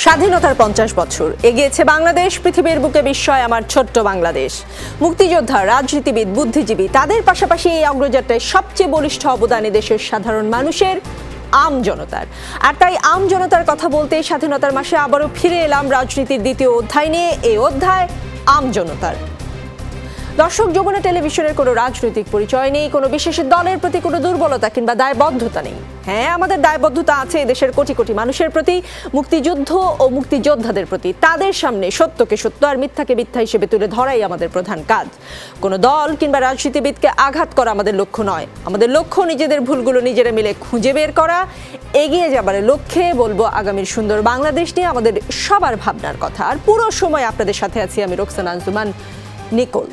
স্বাধীনতার 50 বছর এগিয়েছে বাংলাদেশ, পৃথিবীর বুকে বিস্ময় আমার ছোট্ট বাংলাদেশ। মুক্তিযোদ্ধা, রাজনীতিবিদ, বুদ্ধিজীবী তাদের পাশাপাশি এই অগ্রযাত্রায় সবচেয়ে বলিষ্ঠ অবদান দেশের সাধারণ মানুষের, আম জনতার। আর তাই আম জনতার কথা বলতে স্বাধীনতার মাসে আবারও ফিরে এলাম রাজনীতির দ্বিতীয় অধ্যায় নিয়ে। এই অধ্যায় আম জনতার। দর্শক, যমুনা টেলিভিশনের কোনো রাজনৈতিক পরিচয় নেই, কোনো বিশেষ দলের প্রতি কোনো দুর্বলতা কিংবা দায়বদ্ধতা নেই। হ্যাঁ, আমাদের দায়বদ্ধতা আছে দেশের কোটি কোটি মানুষের প্রতি, মুক্তিযুদ্ধ ও মুক্তিযোদ্ধাদের প্রতি। তাদের সামনে সত্যকে সত্য আর মিথ্যাকে মিথ্যা হিসেবে তুলে ধরাই আমাদের প্রধান কাজ। কোনো দল কিংবা রাজনীতিবিদকে আঘাত করা আমাদের লক্ষ্য নয়। আমাদের লক্ষ্য নিজেদের ভুলগুলো নিজেরা মিলে খুঁজে বের করা, এগিয়ে যাবার লক্ষ্যে বলবো আগামীর সুন্দর বাংলাদেশ নিয়ে আমাদের সবার ভাবনার কথা। আর পুরো সময় আপনাদের সাথে আছি আমি রোকসানা আঞ্জুমান নিকোল।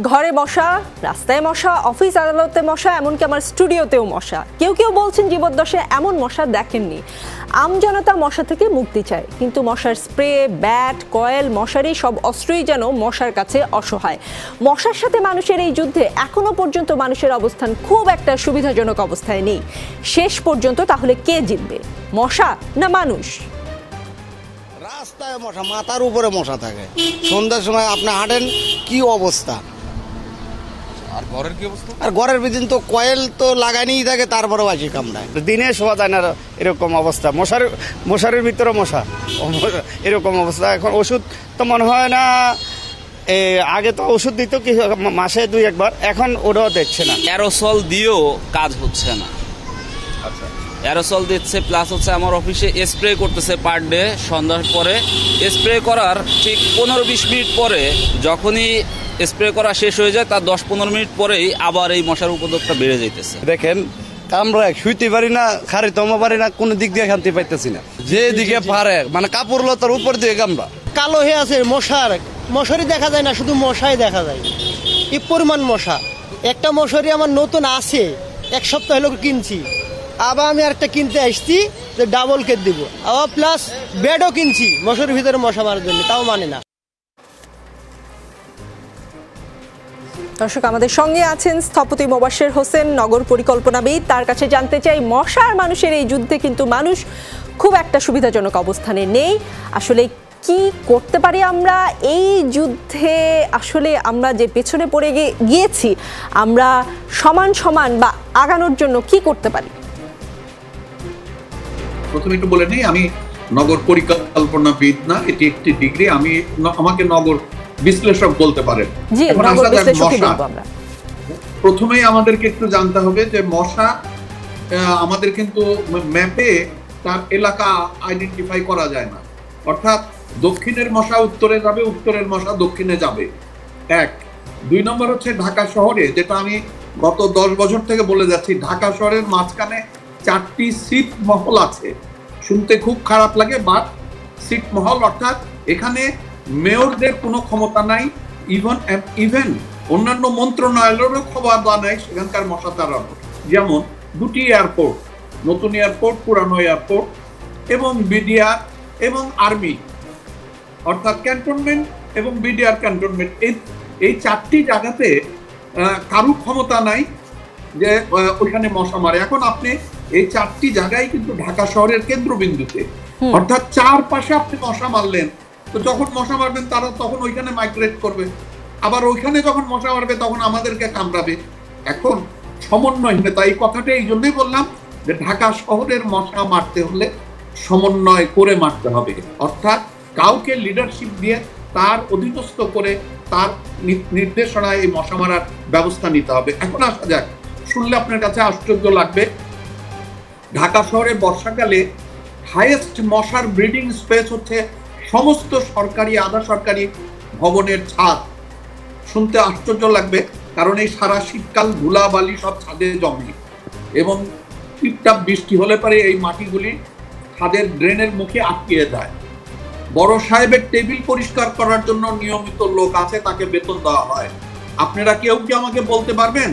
ঘরে মশা, রাস্তায় মশা, অফিস আদালতে মশা, এমনকি আমার স্টুডিওতেও মশা। কেউ কেউ বলছেন জীবদ্দশায় এমন মশা দেখেননি। আমজনতা মশা থেকে মুক্তি চায়, কিন্তু মশার স্প্রে, ব্যাট, কয়েল, মশারি সব অস্ত্রই যেন মশার কাছে অসহায়। মশার সাথে মানুষের এই যুদ্ধে এখনো পর্যন্ত মানুষের অবস্থান খুব একটা সুবিধাজনক অবস্থায় নেই। শেষ পর্যন্ত তাহলে কে জিতবে, মশা না মানুষ? রাস্তায় মশা, মাথার উপরে মশা থাকে। সন্ধ্যার সময় আপনি হাঁটেন, কি অবস্থা। আর ঘরের কি অবস্থা? আর ঘরের ভিতরে তো কয়েল তো লাগানিই থাকে, তারপরেও আসি কামড়ায়। দিনে শোয়া যায় না, এরকম অবস্থা। মশারির ভিতরে মশা, এরকম অবস্থা। এখন ওষুধ তো মনে হয় না, আগে তো ওষুধ দিত কি মাসে 2 একবার, এখন ওটাও দেখছে না। অ্যারোসল দিয়েও কাজ হচ্ছে না। আচ্ছা, অ্যারোসল দিচ্ছে, প্লাস হচ্ছে আমার অফিসে স্প্রে করতেছে পার ডে সন্ধ্যার পরে। স্প্রে করার ঠিক 15-20 মিনিট পরে, যখনই স্প্রে করা শেষ হয়ে যায় তার 10-15 মিনিট পরেই আবার এই মশার উপদ্রবটা বেড়ে যাইতেছে। দেখেন, আমরা শুইতে পারি না, খারে তমা পারি না, কোনো দিক দিয়ে শান্তি পাইতেছি না। যে দিকে পারে মানে কাপড় লতার উপর দিয়ে কামড়া। কালো হয়ে আছে মশারি দেখা যায় না, শুধু মশাই দেখা যায়। কি পরিমাণ মশা! একটা মশারি আমার নতুন আছে, 1 সপ্তাহ হলো কিনছি। আবার আমি আরেকটা কিনতে আসছি যে ডাবল কেট দিব, আবার প্লাস বেডও কিনছি মশারির ভিতরে মশা মারার জন্য, তাও মানে না। দর্শক, আমাদের সঙ্গে আছেন স্থপতি মোবাশ্বের হোসেন, নগর পরিকল্পনাবিদ। তার কাছে জানতে চাই, মশার মানুষের এই যুদ্ধে কিন্তু মানুষ খুব একটা সুবিধাজনক অবস্থানে নেই। আসলে কি করতে পারি আমরা এই যুদ্ধে? আসলে আমরা যে পেছনে পড়ে গিয়েছি, আমরা সমান বা আগানোর জন্য কি করতে পারি? প্রথমে একটু বলে নেই, আমি নগর পরিকল্পনাবিদ না, এটি একটি ডিগ্রি। আমাকে নগর বিশ্লেষক বলতে পারেন। জি, নগর বিশ্লেষকই বলবো আমরা। প্রথমেই আমাদেরকে একটু জানতে হবে যে মশা, আমাদের কিন্তু ম্যাপে তার এলাকা আইডেন্টিফাই করা যায় না। অর্থাৎ দক্ষিণের মশা উত্তরে যাবে, উত্তরের মশা দক্ষিণে যাবে। 1 2 নম্বর হচ্ছে ঢাকা শহরে, যেটা আমি গত 10 বছর থেকে বলে যাচ্ছি, ঢাকা শহরের মাঝখানে 4টি সিট মহল আছে। শুনতে খুব খারাপ লাগে, বাট সিট মহল, অর্থাৎ এখানে মেয়রদের কোনো ক্ষমতা নাই, ইভেন অন্যান্য মন্ত্রণালয়েরও ক্ষমতা নাই সেখানকার মশা তাড়ানোর। যেমন 2টি এয়ারপোর্ট, নতুন এয়ারপোর্ট, পুরানো এয়ারপোর্ট, এবং বিডিআর এবং আর্মি, অর্থাৎ ক্যান্টনমেন্ট এবং বিডিআর ক্যান্টনমেন্ট, এই 4টি জায়গাতে কারো ক্ষমতা নাই যে ওইখানে মশা মারে। এখন আপনি এই 4টি জায়গায় কিন্তু ঢাকা শহরের কেন্দ্রবিন্দুতে, অর্থাৎ চারপাশে আপনি মশা মারলেন, তো যখন মশা মারবেন তারা তখন ওইখানে মাইগ্রেট করবে, আবার ওইখানে যখন মশা মারবে তখন আমাদেরকে কামড়াবে। এখন সমন্বয়হীনতা, এই কথাটা এই জন্যই বললাম যে ঢাকা শহরের মশা মারতে হলে সমন্বয় করে মারতে হবে। অর্থাৎ কাউকে লিডারশিপ দিয়ে তার অধীনস্থ করে তার নির্দেশনায় এই মশা মারার ব্যবস্থা নিতে হবে। এখন আসা যাক, শুনলে আপনার কাছে আশ্চর্য লাগবে, ঢাকা শহরে বর্ষাকালে হাইয়েস্ট মশার ব্রিডিং স্পেস হচ্ছে সমস্ত সরকারি আধা সরকারি ভবনের ছাদ। শুনতে আশ্চর্য লাগবে, কারণ এই সারা শীতকাল ধুলাবালি সব ছাদে জমে, এবং টিপটাপ বৃষ্টি হলে পরে এই মাটিগুলি ছাদের ড্রেনের মুখে আটকে যায়। বড় সাহেবের টেবিল পরিষ্কার করার জন্য নিয়মিত লোক আছে, তাকে বেতন দেওয়া হয়। আপনারা কেউ কি আমাকে বলতে পারবেন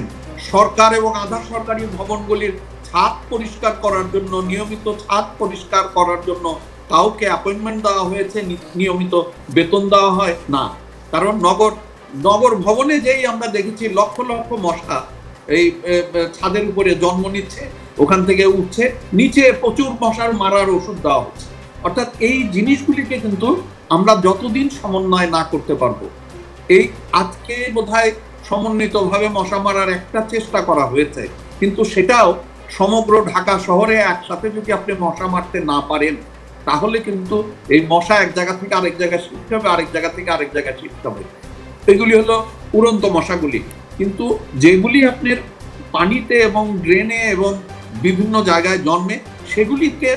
সরকার এবং আধা সরকারি ভবনগুলির ছাদ পরিষ্কার করার জন্য, নিয়মিত ছাদ পরিষ্কার করার জন্য কাউকে অ্যাপয়েন্টমেন্ট দেওয়া হয়েছে, নিয়মিত বেতন দেওয়া হয় না? কারণ নগর ভবনে যেই আমরা দেখেছি লক্ষ লক্ষ মশা এই ছাদের উপরে জন্ম নিচ্ছে, ওখান থেকে উঠছে, নিচে প্রচুর মশার মারার ওষুধ দেওয়া হচ্ছে। অর্থাৎ এই জিনিসগুলিকে কিন্তু আমরা যতদিন সমন্বয় না করতে পারবো, এই আজকে বোধহয় সমন্বিতভাবে মশা মারার একটা চেষ্টা করা হয়েছে, কিন্তু সেটাও সমগ্র ঢাকা শহরে একসাথে যদি আপনি মশা মারতে না পারেন, তাহলে কিন্তু এই মশা এক জায়গা থেকে আরেক জায়গায় শিফট হবে, আরেক জায়গা থেকে আরেক জায়গায় শিফট হবে। এগুলি হলো উড়ন্ত মশাগুলি। কিন্তু যেগুলি আপনার পানিতে এবং ড্রেনে এবং বিভিন্ন জায়গায় জন্মে, সেগুলিকে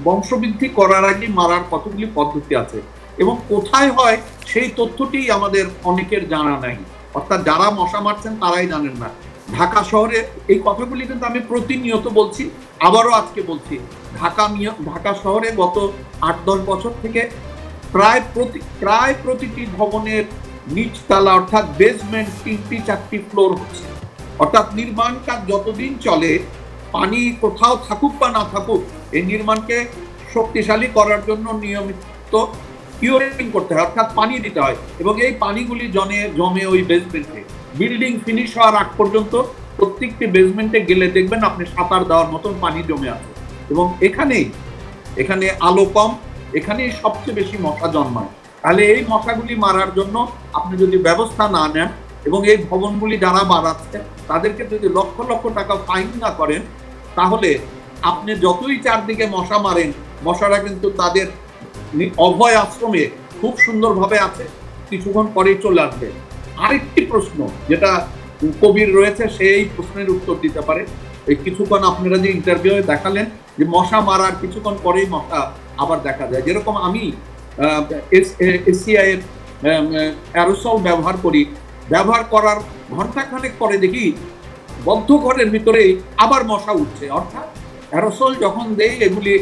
বংশবৃদ্ধি করার আগে মারার কতগুলি পদ্ধতি আছে এবং কোথায় হয় সেই তথ্যটি আমাদের অনেকের জানা নাই, অর্থাৎ যারা মশা মারছেন তারাই জানেন না। ঢাকা শহরে এই কথাগুলি কিন্তু আমি প্রতিনিয়ত বলছি, আবারও আজকে বলছি, ঢাকা শহরে গত 8-10 বছর থেকে প্রায় প্রতিটি ভবনের নিচতলা অর্থাৎ বেসমেন্ট 3-4টি ফ্লোর হচ্ছে। অর্থাৎ নির্মাণ কাজ যতদিন চলে, পানি কোথাও থাকুক বা না থাকুক, এই নির্মাণকে শক্তিশালী করার জন্য নিয়মিত কিউরিং করতে হয়, অর্থাৎ পানি দিতে হয়, এবং এই পানিগুলি জমে ওই বেসমেন্টে। বিল্ডিং ফিনিশ হওয়ার আগ পর্যন্ত প্রত্যেকটি বেসমেন্টে গেলে দেখবেন আপনি সাঁতার দেওয়ার মতন পানি জমে আছে, এবং এখানে আলো কম, এখানেই সবচেয়ে বেশি মশা জন্মায়। তাহলে এই মশাগুলি মারার জন্য আপনি যদি ব্যবস্থা না নেন এবং এই ভবনগুলি যারা বাড়াচ্ছে তাদেরকে যদি লক্ষ লক্ষ টাকা ফাইন না করেন, তাহলে আপনি যতই চারদিকে মশা মারেন, মশারা কিন্তু তাদের অভয় আশ্রমে খুব সুন্দরভাবে আছে, কিছুক্ষণ পরেই চলে আসবে। আরেকটি প্রশ্ন যেটা কবির রয়েছে, সেই প্রশ্নের উত্তর দিতে পারে। এই কিছুক্ষণ আপনারা যে ইন্টারভিউ দেখালেন যে মশা মারার কিছুক্ষণ পরেই মশা আবার দেখা যায়, যেরকম আমি এসিআই এর অ্যারোসল ব্যবহার করি, ব্যবহার করার ঘন্টাখানেক পরে দেখি বদ্ধ ঘরের ভিতরেই আবার মশা উঠছে। অর্থাৎ অ্যারোসল যখন দেয় এগুলি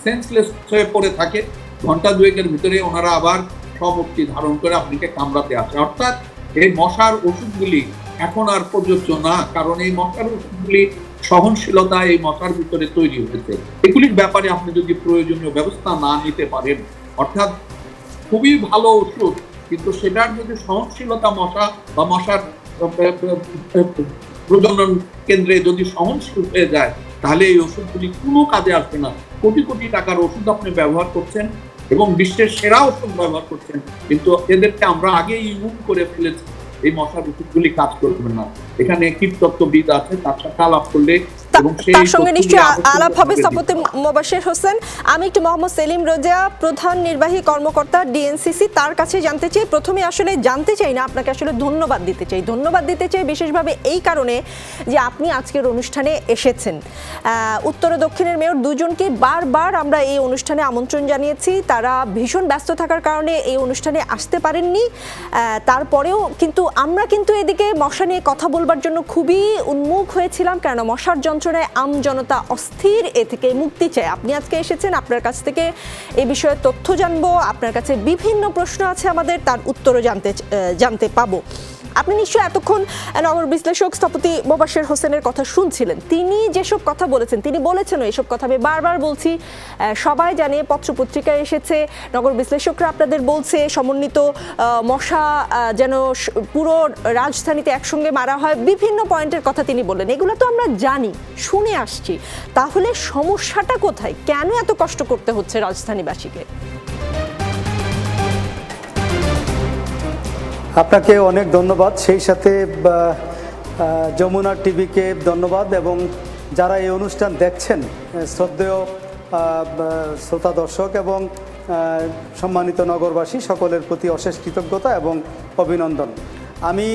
সেন্সলেস হয়ে পড়ে থাকে, ঘন্টা দুয়েকের ভিতরে ওনারা আবার সমুক্তি ধারণ করে আপনাকে কামড়াতে আসে। অর্থাৎ এই মশার ওষুধগুলি এখন আর প্রযোজ্য না, কারণ এই মশার ওষুধগুলি সহনশীলতা এই মশার ভিতরে তৈরি হয়েছে। এগুলির ব্যাপারে আপনি যদি প্রয়োজনীয় ব্যবস্থা না নিতে পারেন, অর্থাৎ খুবই ভালো ওষুধ কিন্তু সেটার যদি সহনশীলতা মশা বা মশার প্রজনন কেন্দ্রে যদি সহনশীল হয়ে যায়, তাহলে এই ওষুধগুলি কোনো কাজে আসবে না। কোটি কোটি টাকার ওষুধ আপনি ব্যবহার করছেন এবং বিশ্বের সেরা ওষুধ ব্যবহার করছেন, কিন্তু এদেরকে আমরা আগেই ইউজ করে ফেলেছি, এই মশার ওষুধগুলি কাজ করবে না। এখানে কীটতত্ত্ববিদ আছে, তার সাথে আলাপ করলে তার সঙ্গে নিশ্চয়ই আলাপ হবে স্থপতি মোবাশ্বের হোসেন। আমি একটু মোহাম্মদ সেলিম রেজা, প্রধান নির্বাহী কর্মকর্তা ডিএনসিসি, তার কাছে জানতে চাই। প্রথমে আসলে জানতে চাই না, আপনাকে আসলে ধন্যবাদ দিতে চাই বিশেষভাবে এই কারণে যে আপনি আজকের অনুষ্ঠানে এসেছেন। উত্তর ও দক্ষিণের মেয়র দুজনকে বারবার আমরা এই অনুষ্ঠানে আমন্ত্রণ জানিয়েছি, তারা ভীষণ ব্যস্ত থাকার কারণে এই অনুষ্ঠানে আসতে পারেননি। তারপরেও কিন্তু আমরা এদিকে মশা নিয়ে কথা বলবার জন্য খুবই উন্মুখ হয়েছিলাম, কেননা মশার যন্ত্রণায় আমজনতা অস্থির, এ থেকে মুক্তি চায়। আপনি আজকে এসেছেন, আপনার কাছ থেকে এই বিষয়ে তথ্য জানবো, আপনার কাছে বিভিন্ন প্রশ্ন আছে আমাদের, তার উত্তরও জানতে পাবো। আপনি নিশ্চয়ই এতক্ষণ নগর বিশ্লেষক স্থপতি মোবাশ্বের হোসেনের কথা শুনছিলেন। তিনি যেসব কথা বলেছেন, তিনি বলেছেন এইসব কথা আমি বারবার বলছি, সবাই জানে, পত্রপত্রিকায় এসেছে, নগর বিশ্লেষকরা আপনাদের বলছে সমন্বিত মশা যেন পুরো রাজধানীতে একসঙ্গে মারা হয়, বিভিন্ন পয়েন্টের কথা তিনি বললেন। এগুলো তো আমরা জানি, শুনে আসছি, তাহলে সমস্যাটা কোথায়? কেন এত কষ্ট করতে হচ্ছে রাজধানীবাসীকে? আপনাকে অনেক ধন্যবাদ, সেই সাথে যমুনা টিভিকে ধন্যবাদ, এবং যারা এই অনুষ্ঠান দেখছেন শ্রদ্ধেয় শ্রোতা দর্শক এবং সম্মানিত নগরবাসী, সকলের প্রতি অশেষ কৃতজ্ঞতা এবং অভিনন্দন। আমি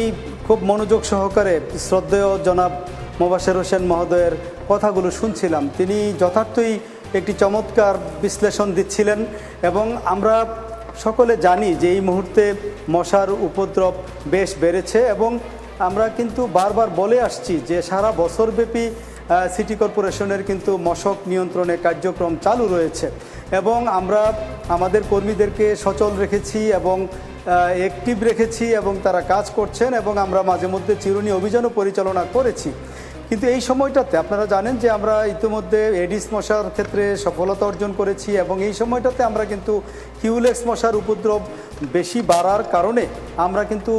খুব মনোযোগ সহকারে শ্রদ্ধেয় জনাব মোবাশ্বের হোসেন মহোদয়ের কথাগুলো শুনছিলাম। তিনি যথার্থই একটি চমৎকার বিশ্লেষণ দিচ্ছিলেন, এবং আমরা সকলে জানি যে এই মুহূর্তে মশার উপদ্রব বেশ বেড়েছে, এবং আমরা কিন্তু বারবার বলে আসছি যে সারা বছরব্যাপী সিটি কর্পোরেশনের কিন্তু মশক নিয়ন্ত্রণে কার্যক্রম চালু রয়েছে, এবং আমরা আমাদের কর্মীদেরকে সচল রেখেছি এবং অ্যাক্টিভ রেখেছি, এবং তারা কাজ করছেন, এবং আমরা মাঝে মধ্যে চিরুনি অভিযানও পরিচালনা করেছি। কিন্তু এই সময়টাতে আপনারা জানেন যে আমরা ইতিমধ্যে এডিস মশার ক্ষেত্রে সফলতা অর্জন করেছি, এবং এই সময়টাতে আমরা কিন্তু কিউলেক্স মশার উপদ্রব বেশি বাড়ার কারণে আমরা কিন্তু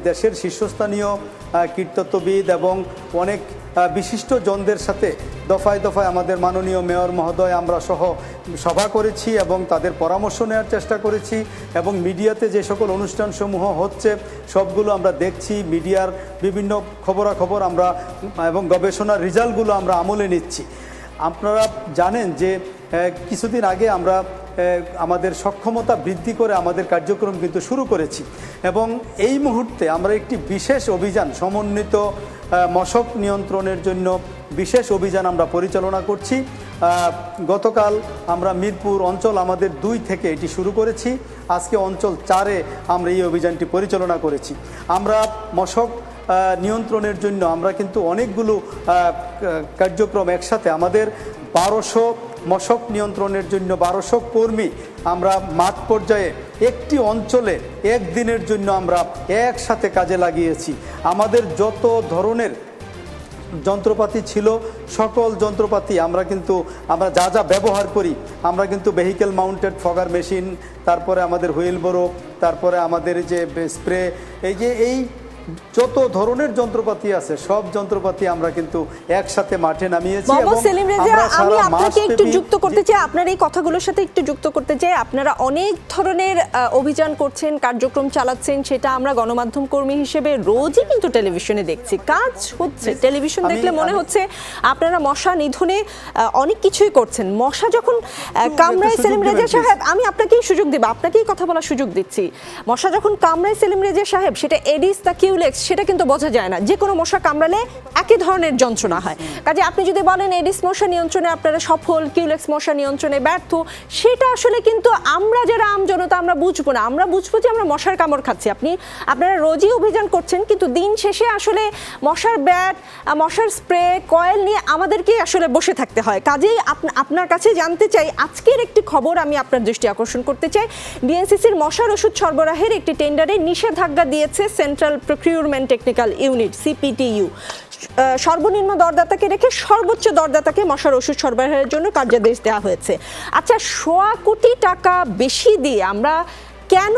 দেশের শীর্ষস্থানীয় কীটতত্ত্ববিদ এবং অনেক বিশিষ্ট জনদের সাথে দফায় দফায় আমাদের মাননীয় মেয়র মহোদয় আমরা সহ সভা করেছি এবং তাদের পরামর্শ নেওয়ার চেষ্টা করেছি এবং মিডিয়াতে যে সকল অনুষ্ঠানসমূহ হচ্ছে সবগুলো আমরা দেখছি, মিডিয়ার বিভিন্ন খবরাখবর আমরা এবং গবেষণার রেজাল্টগুলো আমরা আমলে নিচ্ছি। আপনারা জানেন যে কিছুদিন আগে আমরা আমাদের সক্ষমতা বৃদ্ধি করে আমাদের কার্যক্রম কিন্তু শুরু করেছি এবং এই মুহূর্তে আমরা একটি বিশেষ অভিযান, সমন্বিত মশক নিয়ন্ত্রণের জন্য বিশেষ অভিযান আমরা পরিচালনা করছি। গতকাল আমরা মিরপুর অঞ্চল আমাদের 2 থেকে এটি শুরু করেছি, আজকে অঞ্চল 4-এ আমরা এই অভিযানটি পরিচালনা করেছি। আমরা মশক নিয়ন্ত্রণের জন্য আমরা কিন্তু অনেকগুলো কার্যক্রম একসাথে, আমাদের 1200 মশক নিয়ন্ত্রণের জন্য 1200 কর্মী আমরা মাঠ পর্যায়ে একটি অঞ্চলে একদিনের জন্য আমরা একসাথে কাজে লাগিয়েছি। আমাদের যত ধরনের যন্ত্রপাতি ছিল সকল যন্ত্রপাতি আমরা যা যা ব্যবহার করি আমরা কিন্তু ভেহিকেল মাউন্টেড ফগার মেশিন, তারপরে আমাদের হুইল বোরো, তারপরে আমাদের যে স্প্রে, এই যত ধরনের যন্ত্রপাতি আছে সব যন্ত্রপাতি আমরা কিন্তু একসাথে মাঠে নামিয়েছি। মোহাম্মদ সেলিম রেজা, আমি আপনাকে একটু যুক্ত করতে চাই, আপনার এই কথাগুলোর সাথে একটু যুক্ত করতে চাই। আপনারা অনেক ধরনের অভিযান করছেন, কার্যক্রম চালাচ্ছেন, সেটা আমরা গণমাধ্যম কর্মী হিসেবে রোজই কিন্তু টেলিভিশনে দেখছি, কাজ হচ্ছে। টেলিভিশন দেখলে মনে হচ্ছে আপনারা মশা নিধনে অনেক কিছুই করছেন। মশা যখন কামড়ায়, সেলিম রেজা সাহেব আমি আপনাকেই সুযোগ দেব, আপনাকেই কথা বলার সুযোগ দিচ্ছি। মশা যখন কামড়ায় সেলিম রেজা সাহেব, সেটা এডিস না কিউলেক্স সেটা কিন্তু বোঝা যায় না, যে কোনো মশা কামড়ালে একই ধরনের যন্ত্রণা হয়। কাজে আপনি যদি বলেন এডিস মশা নিয়ন্ত্রণে আপনারা সফল, কিউলেক্স মশা নিয়ন্ত্রণে ব্যর্থ, সেটা আসলে কিন্তু আমরা যারা আমজনতা আমরা বুঝবো না। আমরা বুঝবো যে আমরা মশার কামড় খাচ্ছি। আপনারা রোজই অভিযান করছেন, কিন্তু দিন শেষে আসলে মশার ব্যাট, মশার স্প্রে, কয়েল নিয়ে আমাদেরকে আসলে বসে থাকতে হয়। কাজেই আপনার কাছে জানতে চাই, আজকের একটি খবর আমি আপনার দৃষ্টি আকর্ষণ করতে চাই। ডিএনসিসির মশার ওষুধ সরবরাহের একটি টেন্ডারে নিষেধাজ্ঞা দিয়েছে সেন্ট্রাল প্রকিউরমেন্ট টেকনিক্যাল ইউনিট, সিপিটিইউ। সর্বনিম্ন দরদাতাকে রেখে সর্বোচ্চ দরদাতাকে মশার ওষুধ সরবরাহের জন্য কার্যাদেশ দেওয়া হয়েছে। আচ্ছা, 1.25 কোটি টাকা বেশি দিয়ে আমরা কেন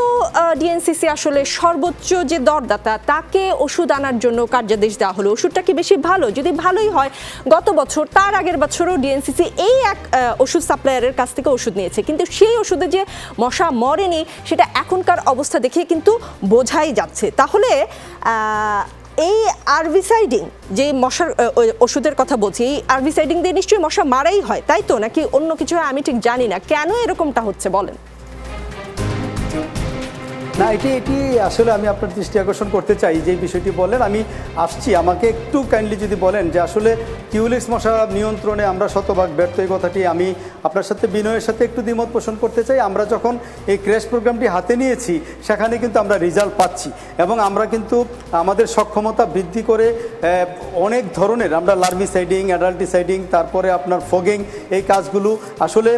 ডিএনসিসি আসলে সর্বোচ্চ যে দরদাতা তাকে ওষুধ আনার জন্য কার্যাদেশ দেওয়া হলো? ওষুধটা কি বেশি ভালো? যদি ভালোই হয়, গত বছর তার আগের বছরও ডিএনসিসি এই এক ওষুধ সাপ্লায়ারের কাছ থেকে ওষুধ নিয়েছে, কিন্তু সেই ওষুধে যে মশা মরেনি সেটা এখনকার অবস্থা দেখে কিন্তু বোঝাই যাচ্ছে। তাহলে এই আরভিসাইডিং যে মশার ওষুধের কথা বলছি, এই আরভিসাইডিং দিয়ে নিশ্চয়ই মশা মারাই হয়, তাই তো? নাকি অন্য কিছু হয়? আমি ঠিক জানি না কেন এরকমটা হচ্ছে, বলেন। না, এটি আসলে আমি আপনার দৃষ্টি আকর্ষণ করতে চাই যে বিষয়টি বলেন, আমি আসছি। আমাকে একটু কাইন্ডলি যদি বলেন যে আসলে কিউলেক্স মশা নিয়ন্ত্রণে আমরা শতভাগ ব্যর্থ, এই কথাটি আমি আপনার সাথে বিনয়ের সাথে একটু দ্বিমত পোষণ করতে চাই। আমরা যখন এই ক্র্যাশ প্রোগ্রামটি হাতে নিয়েছি সেখানে কিন্তু আমরা রেজাল্ট পাচ্ছি এবং আমরা কিন্তু আমাদের সক্ষমতা বৃদ্ধি করে অনেক ধরনের আমরা লার্ভিসাইডিং, অ্যাডাল্টিসাইডিং, তারপরে আপনার ফগিং, এই কাজগুলো আসলে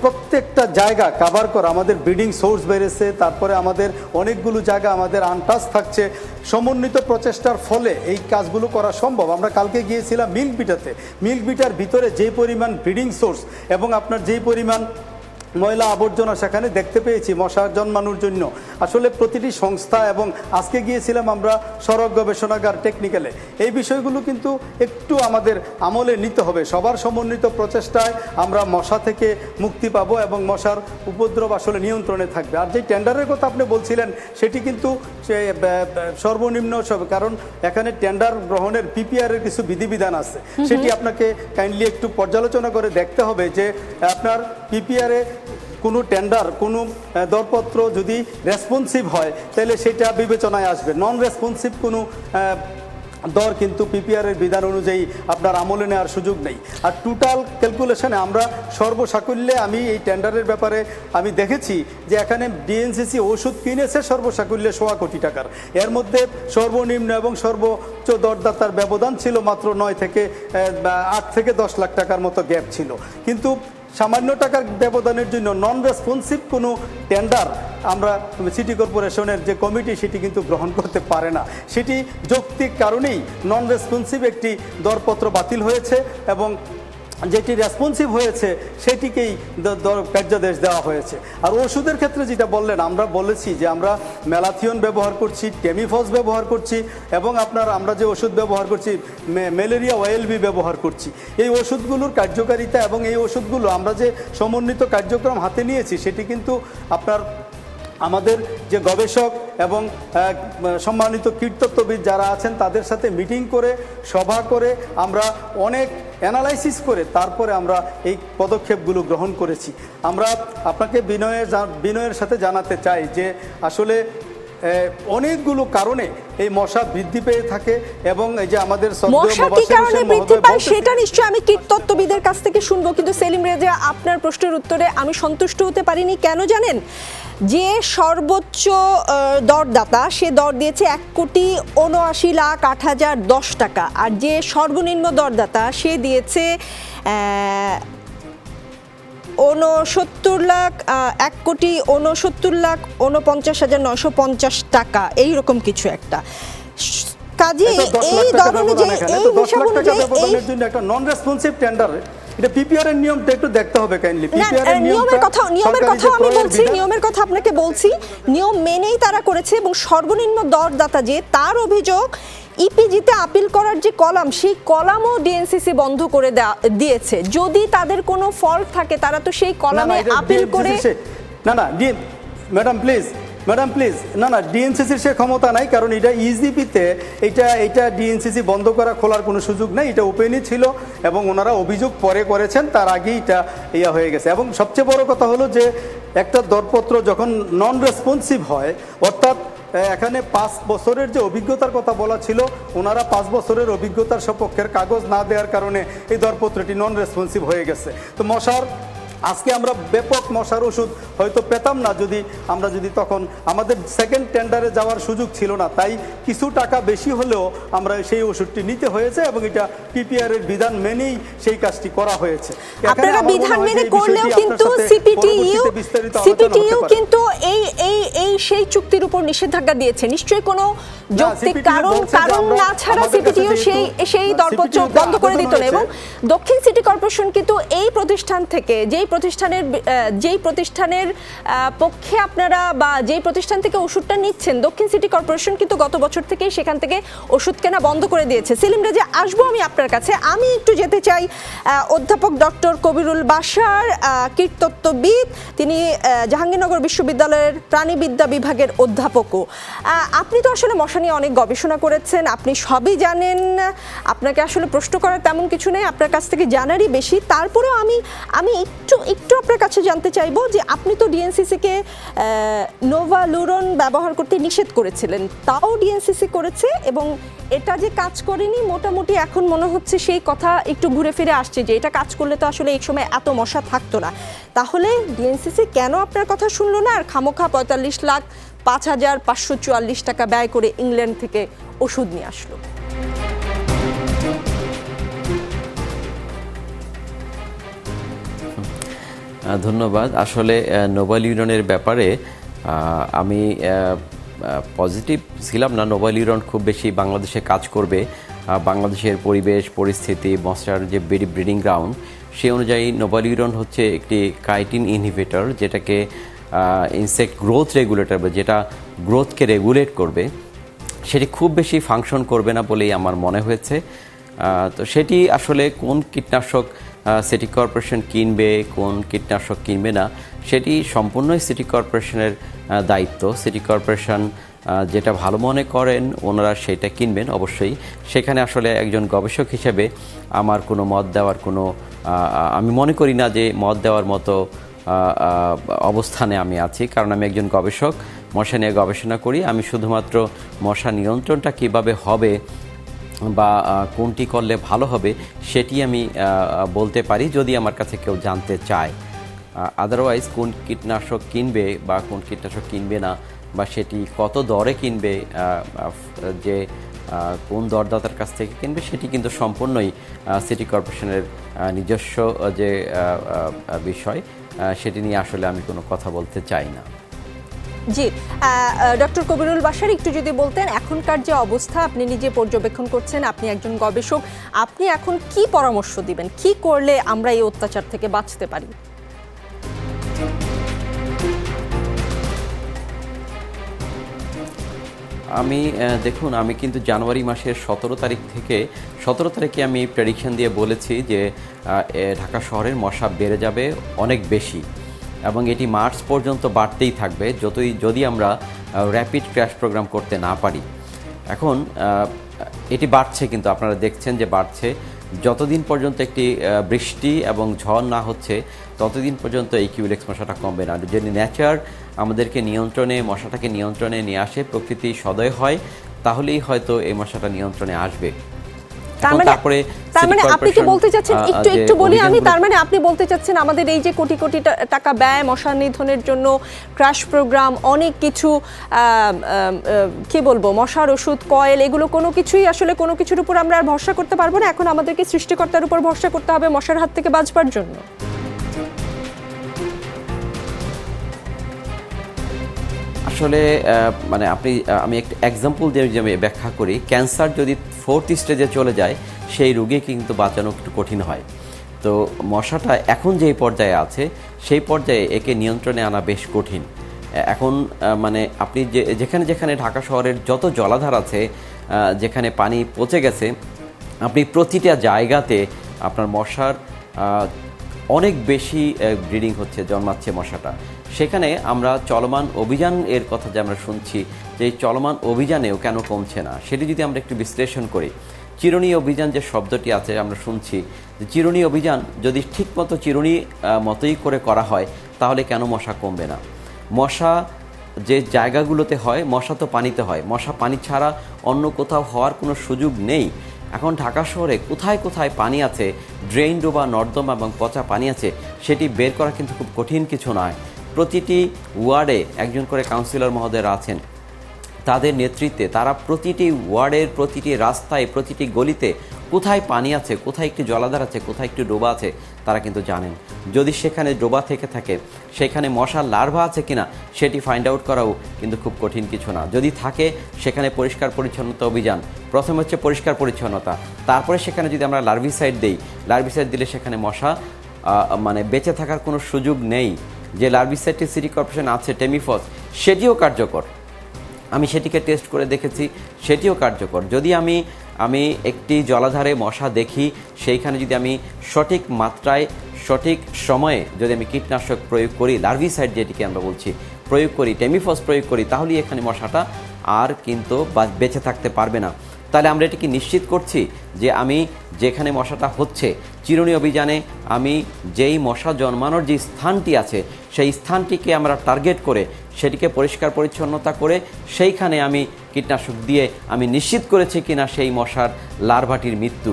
প্রত্যেকটা জায়গা কাভার করা। আমাদের ব্রিডিং সোর্স বেড়েছে, তারপরে আমাদের অনেকগুলো জায়গা আমাদের আনটাচ থাকছে। সমন্বিত প্রচেষ্টার ফলে এই কাজগুলো করা সম্ভব। আমরা কালকে গিয়েছিলাম মিল্ক বিটাতে, মিল্ক বিটার ভিতরে যে পরিমাণ ব্রিডিং সোর্স এবং আপনার যেই পরিমাণ ময়লা আবর্জনা সেখানে দেখতে পেয়েছি মশা জন্মানোর জন্য। আসলে প্রতিটি সংস্থা, এবং আজকে গিয়েছিলাম আমরা সড়ক গবেষণাগার টেকনিক্যালে, এই বিষয়গুলো কিন্তু একটু আমাদের আমলে নিতে হবে। সবার সমন্বিত প্রচেষ্টায় আমরা মশা থেকে মুক্তি পাবো এবং মশার উপদ্রব আসলে নিয়ন্ত্রণে থাকবে। আর যে টেন্ডারের কথা আপনি বলছিলেন সেটি কিন্তু সর্বনিম্ন সব, কারণ এখানে টেন্ডার গ্রহণের পিপিআরের কিছু বিধিবিধান আছে, সেটি আপনাকে কাইন্ডলি একটু পর্যালোচনা করে দেখতে হবে যে আপনার পিপিআরে কোনো টেন্ডার, কোনো দরপত্র যদি রেসপন্সিভ হয় তাহলে সেটা বিবেচনায় আসবে। নন রেসপন্সিভ কোনো দর কিন্তু পিপিআরের বিধান অনুযায়ী আপনার আমলে নেওয়ার সুযোগ নেই। আর টোটাল ক্যালকুলেশনে আমরা সর্বসাকুল্যে, আমি এই টেন্ডারের ব্যাপারে আমি দেখেছি যে এখানে ডিএনসিসি ওষুধ কিনেছে সর্বসাকুল্যে 1.25 কোটি টাকার। এর মধ্যে সর্বনিম্ন এবং সর্বোচ্চ দরদাতার ব্যবধান ছিল মাত্র 8 থেকে 10 লাখ টাকার মতো গ্যাপ ছিল। কিন্তু সামান্য টাকার ব্যবধানের জন্য নন রেসপন্সিভ কোনো টেন্ডার আমরা সিটি কর্পোরেশনের যে কমিটি সেটি কিন্তু গ্রহণ করতে পারে না। সেটি যৌক্তিক কারণেই নন রেসপন্সিভ একটি দরপত্র বাতিল হয়েছে এবং যেটি রেসপন্সিভ হয়েছে সেটিকেই কার্যাদেশ দেওয়া হয়েছে। আর ওষুধের ক্ষেত্রে যেটা বললেন, আমরা বলেছি যে আমরা ম্যালাথিয়ন ব্যবহার করছি, টেমিফস ব্যবহার করছি, এবং আমরা যে ওষুধ ব্যবহার করছি ম্যালেরিয়া ওএলবি ব্যবহার করছি। এই ওষুধগুলোর কার্যকারিতা এবং এই ওষুধগুলো আমরা যে সমন্বিত কার্যক্রম হাতে নিয়েছি সেটি কিন্তু আমাদের যে গবেষক এবং সম্মানিত কীটতত্ত্ববিদ যারা আছেন তাদের সাথে মিটিং করে, সভা করে, আমরা অনেক অ্যানালাইসিস করে তারপরে আমরা এই পদক্ষেপগুলো গ্রহণ করেছি। আমরা আপনাকে বিনয়ের সাথে জানাতে চাই যে আসলে অনেকগুলো কারণে এই মশা বৃদ্ধি পেয়ে থাকে, এবং এই যে আমাদের মশা কি কারণে বৃদ্ধি পায় সেটা নিশ্চয়ই আমি কীটতত্ত্ববিদের কাছ থেকে শুনবো, কিন্তু সেলিম রেজা, আপনার প্রশ্নের উত্তরে আমি সন্তুষ্ট হতে পারিনি। কেন জানেন? যে সর্বোচ্চ দরদাতা সে দর দিয়েছে 1,79,08,010 টাকা, আর যে সর্বনিম্ন দরদাতা সে দিয়েছে 1,69,49,950 টাকা, এইরকম কিছু একটা। কাজে এই দর অনুযায়ী, এই হিসাব অনুযায়ী একটা নন রেসপন্সিভ টেন্ডার, এটা পিপিআর এর নিয়মটা একটু দেখতে হবে কাইন্ডলি। নিয়মের কথা আমি বলছি, নিয়মের কথা আপনাকে বলছি, নিয়ম মেনেই তারা করেছে। এবং সর্বনিম্ন দরদাতা যে, তার অভিযোগ ইপিজিতে আপিল করার যে কলাম, সেই কলামও ডিএনসিসি বন্ধ করে দিয়েছে। যদি তাদের কোনো ফল্ট থাকে তারা তো সেই কলামে আপিল করে। ম্যাডাম প্লিজ, না ডিএনসিসির সে ক্ষমতা নাই, কারণ এটা ইজিপিতে এটা ডিএনসিসি বন্ধ করা খোলার কোনো সুযোগ নাই, এটা ওপেনই ছিল এবং ওনারা অভিযোগ পরে করেছেন, তার আগেই এটা হয়ে গেছে। এবং সবচেয়ে বড় কথা হলো যে একটা দরপত্র যখন নন রেসপন্সিভ হয়, অর্থাৎ এখানে 5 বছরের যে অভিজ্ঞতার কথা বলা ছিল, ওনারা 5 বছরের অভিজ্ঞতার সপক্ষের কাগজ না দেওয়ার কারণে এই দরপত্রটি নন রেসপন্সিভ হয়ে গেছে। তো আজকে আমরা ব্যাপক মশার ওষুধ হয়তো পেতাম না আমরা যদি তখন আমাদের সেকেন্ড টেন্ডারে যাওয়ার সুযোগ ছিল না, তাই কিছু টাকা বেশি হলেও আমরা সেই ওষুধটি নিতে হয়েছে, এবং এটা পিপিআর এর বিধান মেনেই সেই কাজটি করা হয়েছে। আপনারা বিধান মেনে করলেও কিন্তু সিপিটিইউ কিন্তু এই সেই চুক্তির উপর নিষেধাজ্ঞা দিয়েছে। নিশ্চয়ই কোনো যৌক্তিক কারণ না ছাড়া সিপিটিইউ সেই দরপত্র বন্ধ করে দিত না। এবং দক্ষিণ সিটি কর্পোরেশন কিন্তু এই প্রতিষ্ঠান থেকে, যেই প্রতিষ্ঠানের পক্ষে আপনারা বা যেই প্রতিষ্ঠান থেকে ওষুধটা নিচ্ছেন, দক্ষিণ সিটি কর্পোরেশন কিন্তু গত বছর থেকেই সেখান থেকে ওষুধ কেনা বন্ধ করে দিয়েছে। সেলিম রেজা, আসবো আমি আপনার কাছে। আমি একটু যেতে চাই অধ্যাপক ডক্টর কবিরুল বাশার, কীটতত্ত্ববিদ, তিনি জাহাঙ্গীরনগর বিশ্ববিদ্যালয়ের প্রাণীবিদ্যা বিভাগের অধ্যাপকও। আপনি তো আসলে মশা নিয়ে অনেক গবেষণা করেছেন, আপনি সবই জানেন, আপনাকে আসলে প্রশ্ন করার তেমন কিছু নেই, আপনার কাছ থেকে জানারই বেশি। তারপরেও আমি একটু আপনার কাছে জানতে চাইবো যে আপনি তো ডিএনসিসিকে নোভালুরন ব্যবহার করতে নিষেধ করেছিলেন, তাও ডিএনসিসি করেছে, এবং এটা যে কাজ করেনি মোটামুটি এখন মনে হচ্ছে সেই কথা একটু ঘুরে ফিরে আসছে যে এটা কাজ করলে তো আসলে এই সময় এত মশা থাকতো না। তাহলে ডিএনসিসি কেন আপনার কথা শুনলো না, আর খামোখা 45,05,544 টাকা ব্যয় করে ইংল্যান্ড থেকে ওষুধ নিয়ে আসলো? ধন্যবাদ। আসলে নোবেল ইউনিয়নের ব্যাপারে আমি পজিটিভ ছিলাম না। নোবেল ইউনিয়ন খুব বেশি বাংলাদেশে কাজ করবে, বাংলাদেশের পরিবেশ পরিস্থিতি, মশার যে ব্রিডিং গ্রাউন্ড, সেই অনুযায়ী নোবেল ইউনিয়ন হচ্ছে একটি কাইটিন ইনহিবিটর, যেটাকে ইনসেক্ট গ্রোথ রেগুলেটর, যেটা গ্রোথকে রেগুলেট করবে, সেটি খুব বেশি ফাংশন করবে না বলেই আমার মনে হয়েছে। তো সেটি আসলে কোন কীটনাশক সিটি কর্পোরেশন কিনবে, কোন কীটনাশক কিনবে না, সেটি সম্পূর্ণই সিটি কর্পোরেশনের দায়িত্ব। সিটি কর্পোরেশন যেটা ভালো মনে করেন ওনারা সেটা কিনবেন অবশ্যই। সেখানে আসলে একজন গবেষক হিসেবে আমার কোনো মত দেওয়ার আমি মনে করি না যে মত দেওয়ার মতো অবস্থানে আমি আছি, কারণ আমি একজন গবেষক, মশা নিয়ে গবেষণা করি। আমি শুধুমাত্র মশা নিয়ন্ত্রণটা কিভাবে হবে বা কোনটি করলে ভালো হবে সেটি আমি বলতে পারি যদি আমার কাছে কেউ জানতে চায়। আদারওয়াইজ কোন কীটনাশক কিনবে বা কোন কীটনাশক কিনবে না, বা সেটি কত দরে কিনবে, যে কোন দরদাতার কাছ থেকে কিনবে, সেটি কিন্তু সম্পূর্ণই সিটি কর্পোরেশনের নিজস্ব যে বিষয়, সেটি নিয়ে আসলে আমি কোনো কথা বলতে চাই না। জি, ডক্টর কবিরুল বাশার একটু যদি বলতেন এখনকার যে অবস্থা, আপনি নিজে পর্যবেক্ষণ করছেন, আপনি একজন গবেষক, আপনি এখন কি পরামর্শ দিবেন, কি করলে আমরা এই অত্যাচার থেকে বাঁচতে পারি? আমি দেখুন, আমি কিন্তু জানুয়ারি মাসের 17 তারিখে আমি প্রেডিকশন দিয়ে বলেছি যে ঢাকা শহরের মশা বেড়ে যাবে অনেক বেশি এবং এটি মার্চ পর্যন্ত বাড়তেই থাকবে যদি আমরা র্যাপিড ক্র্যাশ প্রোগ্রাম করতে না পারি। এখন এটি বাড়ছে, কিন্তু আপনারা দেখছেন যে বাড়ছে। যতদিন পর্যন্ত একটি বৃষ্টি এবং ঝড় না হচ্ছে ততদিন পর্যন্ত এই কিউলেক্স মশাটা কমবে না। যদি নেচার আমাদেরকে মশাটাকে নিয়ন্ত্রণে নিয়ে আসে, প্রকৃতি সদয় হয়, তাহলেই হয়তো এই মশাটা নিয়ন্ত্রণে আসবে। তার মানে আপনি কি বলতে চাচ্ছেন, একটু বলি আমি, তার মানে আপনি বলতে চাচ্ছেন আমাদের এই যে কোটি কোটি টাকা ব্যয় মশা নিধনের জন্য, ক্র্যাশ প্রোগ্রাম, অনেক কিছু, কি বলবো, মশার ওষুধ, কয়েল, এগুলো কোনো কিছুই আসলে কোনো কিছুর উপর আমরা আর ভরসা করতে পারবো না, এখন আমাদেরকে সৃষ্টিকর্তার উপর ভরসা করতে হবে মশার হাত থেকে বাঁচবার জন্য? আসলে মানে আমি একটা এক্সাম্পল দিয়ে যে আমি ব্যাখ্যা করি, ক্যান্সার যদি 4th স্টেজে চলে যায় সেই রোগী কিন্তু বাঁচানো একটু কঠিন হয়। তো মশাটা এখন যেই পর্যায়ে আছে সেই পর্যায়ে একে নিয়ন্ত্রণে আনা বেশ কঠিন। এখন মানে আপনি যেখানে ঢাকা শহরের যত জলাধার আছে, যেখানে পানি পচে গেছে, আপনি প্রতিটা জায়গাতে আপনার মশার অনেক বেশি ব্রিডিং হচ্ছে, জন্মাচ্ছে মশাটা। সেখানে আমরা চলমান অভিযান এর কথা যে আমরা শুনছি, যে এই চলমান অভিযানেও কেন কমছে না, সেটি যদি আমরা একটু বিশ্লেষণ করি। চিরুনি অভিযান যে শব্দটি আছে আমরা শুনছি, যে চিরুনি অভিযান যদি ঠিকমতো চিরুনি মতোই করে করা হয় তাহলে কেন মশা কমবে না? মশা যে জায়গাগুলোতে হয়, মশা তো পানিতে হয়, মশা পানি ছাড়া অন্য কোথাও হওয়ার কোনো সুযোগ নেই। এখন ঢাকা শহরে কোথায় কোথায় পানি আছে, ড্রেন, ডোবা, নর্দমা এবং পচা পানি আছে, সেটি বের করা কিন্তু খুব কঠিন কিছু নয়। প্রতিটি ওয়ার্ডে একজন করে কাউন্সিলর মহোদয়রা আছেন, তাদের নেতৃত্বে তারা প্রতিটি ওয়ার্ডের প্রতিটি রাস্তায়, প্রতিটি গলিতে কোথায় পানি আছে, কোথায় একটি জলাধার আছে, কোথায় একটি ডোবা আছে, তারা কিন্তু জানেন। যদি সেখানে ডোবা থেকে থাকে, সেখানে মশার লার্ভা আছে কিনা সেটি ফাইন্ড আউট করাও কিন্তু খুব কঠিন কিছু না। যদি থাকে, সেখানে পরিষ্কার পরিচ্ছন্নতা অভিযান, প্রথমে হচ্ছে পরিষ্কার পরিচ্ছন্নতা, তারপরে সেখানে যদি আমরা লার্ভিসাইড দিই, লার্ভিসাইড দিলে সেখানে মশা মানে বেঁচে থাকার কোনো সুযোগ নেই। যে লার্ভিসাইডটি সিটি কর্পোরেশন আছে, টেমিফস, সেটিও কার্যকর। আমি সেটিকে টেস্ট করে দেখেছি, সেটিও কার্যকর। যদি আমি একটি জলাধারে মশা দেখি, সেইখানে যদি আমি সঠিক মাত্রায় সঠিক সময়ে যদি আমি কীটনাশক প্রয়োগ করি, লার্ভিসাইড যেটিকে আমরা বলছি, প্রয়োগ করি, টেমিফস প্রয়োগ করি, তাহলেই এখানে মশাটা আর কিন্তু বেঁচে থাকতে পারবে না। তাহলে আমরা এটিকে নিশ্চিত করছি যে আমি যেখানে মশাটা হচ্ছে, চিরুনি অভিযানে আমি যেই মশা জন্মানোর যে স্থানটি আছে সেই স্থানটিকে আমরা টার্গেট করে সেটিকে পরিষ্কার পরিচ্ছন্নতা করে সেইখানে আমি কীটনাশক দিয়ে আমি নিশ্চিত করেছি কিনা সেই মশার লার্ভাটির মৃত্যু।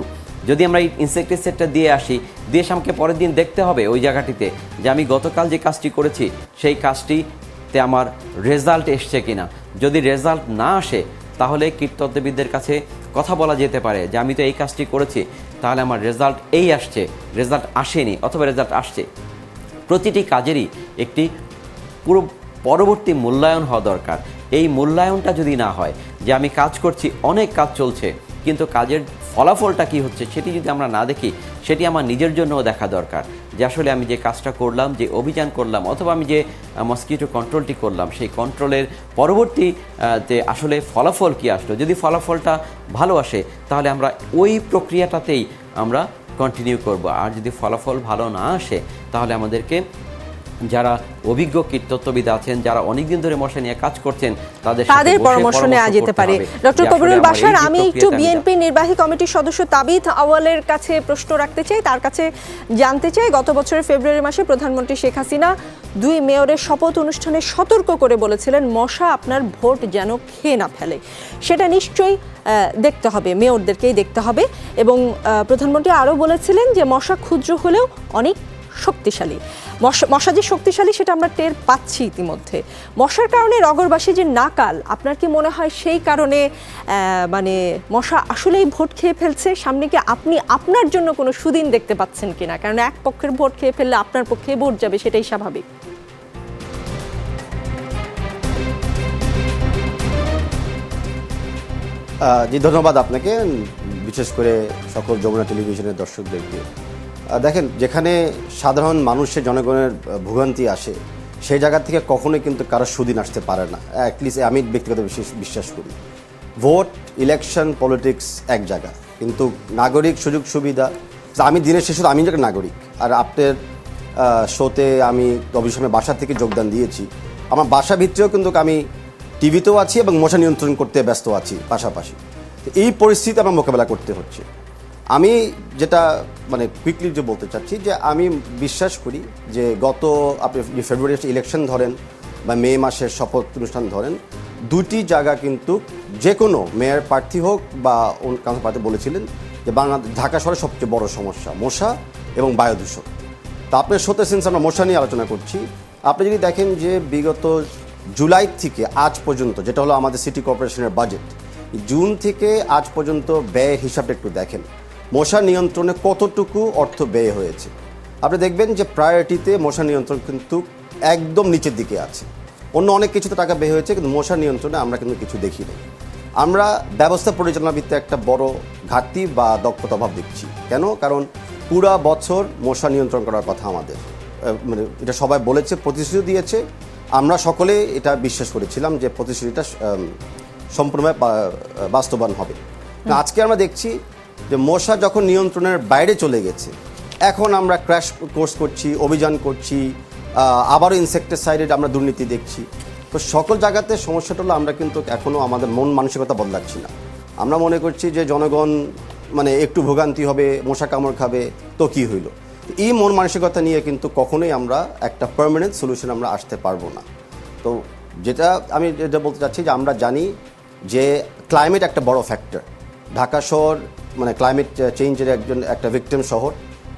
যদি আমরা এই ইনসেক্টিসাইডটা দিয়ে আসি, দিয়ে আমাকে পরের দিন দেখতে হবে ওই জায়গাটিতে যে আমি গতকাল যে কাজটি করেছি সেই কাজটিতে আমার রেজাল্ট এসছে কিনা। যদি রেজাল্ট না আসে তাহলে কীটতত্ত্ববিদদের কাছে কথা বলা যেতে পারে যে আমি তো এই কাজটি করেছি, তাহলে আমার রেজাল্ট এই আসছে, রেজাল্ট আসেনি অথবা রেজাল্ট আসছে। প্রতিটি কাজেরই একটি পুরো পরবর্তী মূল্যায়ন হওয়া দরকার। এই মূল্যায়নটা যদি না হয়, যে আমি কাজ করছি, অনেক কাজ চলছে, কিন্তু কাজের ফলাফলটা কী হচ্ছে সেটি যদি আমরা না দেখি, সেটি আমার নিজের জন্যও দেখা দরকার যে আসলে আমি যে কাজটা করলাম, যে অভিযান করলাম, অথবা আমি যে মসকিটো কন্ট্রোলটি করলাম, সেই কন্ট্রোলের পরবর্তী যে আসলে ফলাফল কী আসলো। যদি ফলাফলটা ভালো আসে তাহলে আমরা ওই প্রক্রিয়াটাতেই আমরা কন্টিনিউ করব। আর যদি ফলাফল ভালো না আসে তাহলে আমাদেরকে যারা অভিজ্ঞ কীটতত্ত্ববিদ আছেন, যারা অনেকদিন ধরে মশা নিয়ে কাজ করছেন, তাদের পরামর্শ নেওয়া যেতে পারে। ডক্টর কবিরুল বাশার, আমি একটু বিএনপি নির্বাহী কমিটির সদস্য তাবিথ আউয়ালের কাছে প্রশ্ন রাখতে চাই, তার কাছে জানতে চাই, গত বছরের ফেব্রুয়ারি মাসে প্রধানমন্ত্রী শেখ হাসিনা 2 মেয়রের শপথ অনুষ্ঠানে সতর্ক করে বলেছিলেন মশা আপনার ভোট যেন খেয়ে না ফেলে। সেটা নিশ্চয়ই দেখতে হবে, মেয়রদেরকেই দেখতে হবে। এবং প্রধানমন্ত্রী আরও বলেছিলেন যে মশা ক্ষুদ্র হলেও অনেক শক্তিশালী। মশা যে শক্তিশালী সেটা আমরা টের পাচ্ছি ইতিমধ্যে। মশার কারণে নগরবাসী যে নাকাল, আপনার কি মনে হয় সেই কারণে মানে মশা আসলেই ভোট খেয়ে ফেলছে? সামনে কি আপনি আপনার জন্য কোনো সুদিন দেখতে পাচ্ছেন কিনা? কারণ এক পক্ষের ভোট খেয়ে ফেললে আপনার পক্ষে ভোট যাবে, সেটাই স্বাভাবিক। জি ধন্যবাদ আপনাকে, বিশেষ করে সকল যমুনা টেলিভিশনের দর্শকদেরকে। দেখেন, যেখানে সাধারণ মানুষের জনগণের ভোগান্তি আসে সেই জায়গা থেকে কখনোই কিন্তু কারো সুদিন আসতে পারে না। অ্যাটলিস্ট আমি ব্যক্তিগত বিশ্বাস করি ভোট, ইলেকশন, পলিটিক্স এক জায়গা, কিন্তু নাগরিক সুযোগ সুবিধা। আমি দিনের শেষে আমি একটা নাগরিক, আর আপনার শোতে আমি অবিসময়ে বাসা থেকে যোগদান দিয়েছি। আমার বাসা ভিতরেও কিন্তু আমি টিভিতেও আছি এবং মশা নিয়ন্ত্রণ করতে ব্যস্ত আছি পাশাপাশি। তো এই পরিস্থিতি আমার মোকাবেলা করতে হচ্ছে। আমি যেটা মানে কুইকলি যে বলতে চাচ্ছি যে আমি বিশ্বাস করি যে গত আপনি ফেব্রুয়ারি ইলেকশন ধরেন বা মে মাসের শপথ অনুষ্ঠান ধরেন, দুটি জায়গা কিন্তু যে কোনো মেয়র প্রার্থী হোক বা কাউন্সিল প্রার্থী বলেছিলেন যে ঢাকা শহরের সবচেয়ে বড় সমস্যা মশা এবং বায়ু দূষণ। তা আপনার সত্যি সেন্স আমরা মশা নিয়ে আলোচনা করছি। আপনি যদি দেখেন যে বিগত জুলাই থেকে আজ পর্যন্ত, যেটা হলো আমাদের সিটি কর্পোরেশনের বাজেট, জুন থেকে আজ পর্যন্ত ব্যয়ের হিসাবটা একটু দেখেন, মশা নিয়ন্ত্রণে কতটুকু অর্থ ব্যয় হয়েছে। আপনি দেখবেন যে প্রায়োরিটিতে মশা নিয়ন্ত্রণ কিন্তু একদম নিচের দিকে আছে। অন্য অনেক কিছুতে টাকা ব্যয় হয়েছে, কিন্তু মশা নিয়ন্ত্রণে আমরা কিন্তু কিছু দেখি না। আমরা ব্যবস্থা পরিচালনাবিদতে একটা বড় ঘাটতি বা দক্ষতা অভাব দেখছি। কেন? কারণ পুরা বছর মশা নিয়ন্ত্রণ করার কথা আমাদের, মানে এটা সবাই বলেছে, প্রতিশ্রুতি দিয়েছে, আমরা সকলে এটা বিশ্বাস করেছিলাম যে প্রতিশ্রুতিটা সম্পূর্ণভাবে বাস্তবায়ন হবে। আজকে আমরা দেখছি যে মশা যখন নিয়ন্ত্রণের বাইরে চলে গেছে, এখন আমরা ক্র্যাশ কোর্স করছি, অভিযান করছি, আবারও ইনসেক্টিসাইডের আমরা দুর্নীতি দেখছি। তো সকল জায়গাতে সমস্যাটা হলো আমরা কিন্তু এখনও আমাদের মন মানসিকতা বদলাচ্ছি না। আমরা মনে করছি যে জনগণ মানে একটু ভোগান্তি হবে, মশা কামড় খাবে, তো কী হইল। এই মন মানসিকতা নিয়ে কিন্তু কখনোই আমরা একটা পার্মানেন্ট সলিউশন আমরা আসতে পারবো না। তো যেটা আমি যেটা বলতে চাচ্ছি যে আমরা জানি যে ক্লাইমেট একটা বড় ফ্যাক্টর। ঢাকা শহর মানে ক্লাইমেট চেঞ্জের একটা ভিকটিম শহর।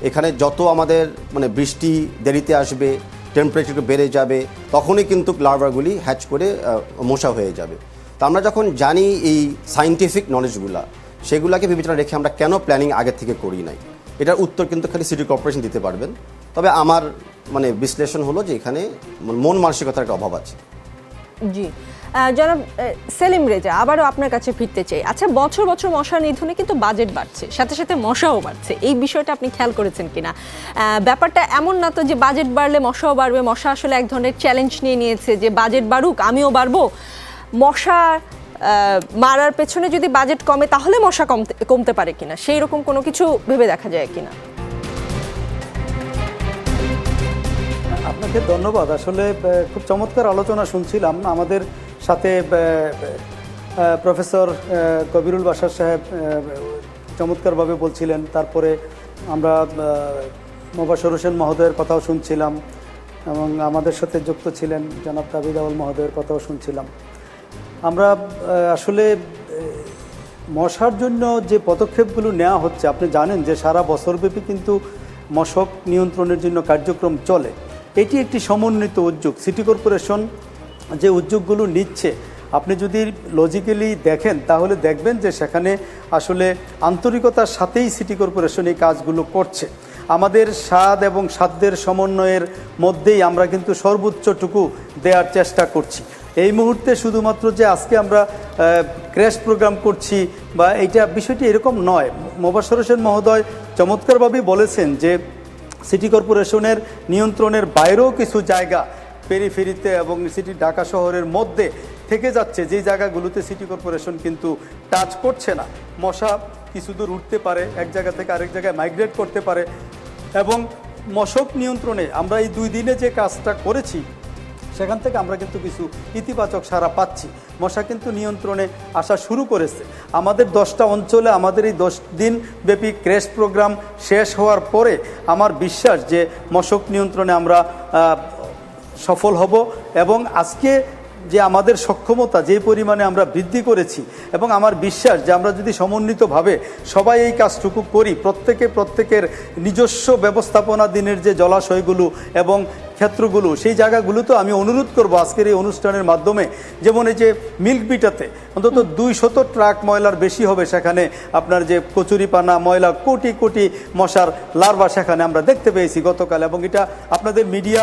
এখানে যত আমাদের মানে বৃষ্টি দেরিতে আসবে, টেম্পারেচার বেড়ে যাবে, তখনই কিন্তু লার্ভাগুলি হ্যাচ করে মশা হয়ে যাবে। তো আমরা যখন জানি এই সায়েন্টিফিক নলেজগুলা, সেগুলোকে বিবেচনা রেখে আমরা কেন প্ল্যানিং আগে থেকে করি নাই, এটার উত্তর কিন্তু খালি সিটি কর্পোরেশন দিতে পারবেন। তবে আমার মানে বিশ্লেষণ হলো যে এখানে মন মানসিকতার একটা অভাব আছে। জি, জনাব সেলিম রেজা, আবারও আপনার কাছে ফিরতে চাই। আচ্ছা, বছর বছর মশা নিধনে কিন্তু বাজেট বাড়ছে, সাথে সাথে মশাও বাড়ছে। এই বিষয়টা আপনি খেয়াল করেছেন কিনা? ব্যাপারটা এমন না তো যে বাজেট বাড়লে মশাও বাড়বে। মশা আসলে এক ধরনের চ্যালেঞ্জ নিয়ে নিয়েছে যে বাজেট বাড়ুক, আমিও বাড়বো। মশা মারার পেছনে যদি বাজেট কমে তাহলে মশা কমতে পারে কিনা, সেই রকম কোনো কিছু ভেবে দেখা যায় কিনা? আপনাকে ধন্যবাদ। আসলে খুব চমৎকার আলোচনা শুনছিলাম। আমাদের সাথে প্রফেসর কবিরুল বাশার সাহেব চমৎকারভাবে বলছিলেন। তারপরে আমরা মোবাশর হোসেন মহোদয়ের কথাও শুনছিলাম এবং আমাদের সাথে যুক্ত ছিলেন জনাব তাবিদ আউল মহোদয়ের কথাও শুনছিলাম। আমরা আসলে মশার জন্য যে পদক্ষেপগুলো নেওয়া হচ্ছে, আপনি জানেন যে সারা বছরব্যাপী কিন্তু মশক নিয়ন্ত্রণের জন্য কার্যক্রম চলে। এটি একটি সমন্বিত উদ্যোগ। সিটি কর্পোরেশন যে উদ্যোগগুলো নিচ্ছে, আপনি যদি লজিক্যালি দেখেন তাহলে দেখবেন যে সেখানে আসলে আন্তরিকতার সাথেই সিটি কর্পোরেশন এই কাজগুলো করছে। আমাদের স্বাদ এবং সাধ্যের সমন্বয়ের মধ্যেই আমরা কিন্তু সর্বোচ্চটুকু দেওয়ার চেষ্টা করছি। এই মুহূর্তে শুধুমাত্র যে আজকে আমরা ক্র্যাশ প্রোগ্রাম করছি বা এইটা বিষয়টি এরকম নয়। মোবাশর হোসেন মহোদয় চমৎকারভাবেই বলেছেন যে সিটি কর্পোরেশনের নিয়ন্ত্রণের বাইরেও কিছু জায়গা পেরিফেরিতে এবং সিটি ঢাকা শহরের মধ্যে থেকে যাচ্ছে, যেই জায়গাগুলোতে সিটি কর্পোরেশন কিন্তু টাচ করছে না। মশা কিছু দূর উঠতে পারে, এক জায়গা থেকে আরেক জায়গায় মাইগ্রেট করতে পারে। এবং মশক নিয়ন্ত্রণে আমরা এই 2 দিনে যে কাজটা করেছি, সেখান থেকে আমরা কিন্তু কিছু ইতিবাচক সাড়া পাচ্ছি। মশা কিন্তু নিয়ন্ত্রণে আসা শুরু করেছে। আমাদের 10টা অঞ্চলে আমাদের এই 10 দিন ব্যাপী ক্র্যাশ প্রোগ্রাম শেষ হওয়ার পরে আমার বিশ্বাস যে মশক নিয়ন্ত্রণে আমরা সফল হব। এবং আজকে যে আমাদের সক্ষমতা যে পরিমাণে আমরা বৃদ্ধি করেছি, এবং আমার বিশ্বাস যে আমরা যদি সমন্বিতভাবে সবাই এই কাজটুকু করি, প্রত্যেকের নিজস্ব ব্যবস্থাপনা দিনের যে জলাশয়গুলো এবং ক্ষেত্রগুলো, সেই জায়গাগুলোতে আমি অনুরোধ করব আজকের এই অনুষ্ঠানের মাধ্যমে, যেমন এই যে মিল্ক বিটাতে অন্তত 200 ট্রাক ময়লার বেশি হবে, সেখানে আপনার যে কচুরিপানা ময়লা কোটি কোটি মশার লার্ভা সেখানে আমরা দেখতে পেয়েছি গতকাল। এবং এটা আপনাদের মিডিয়া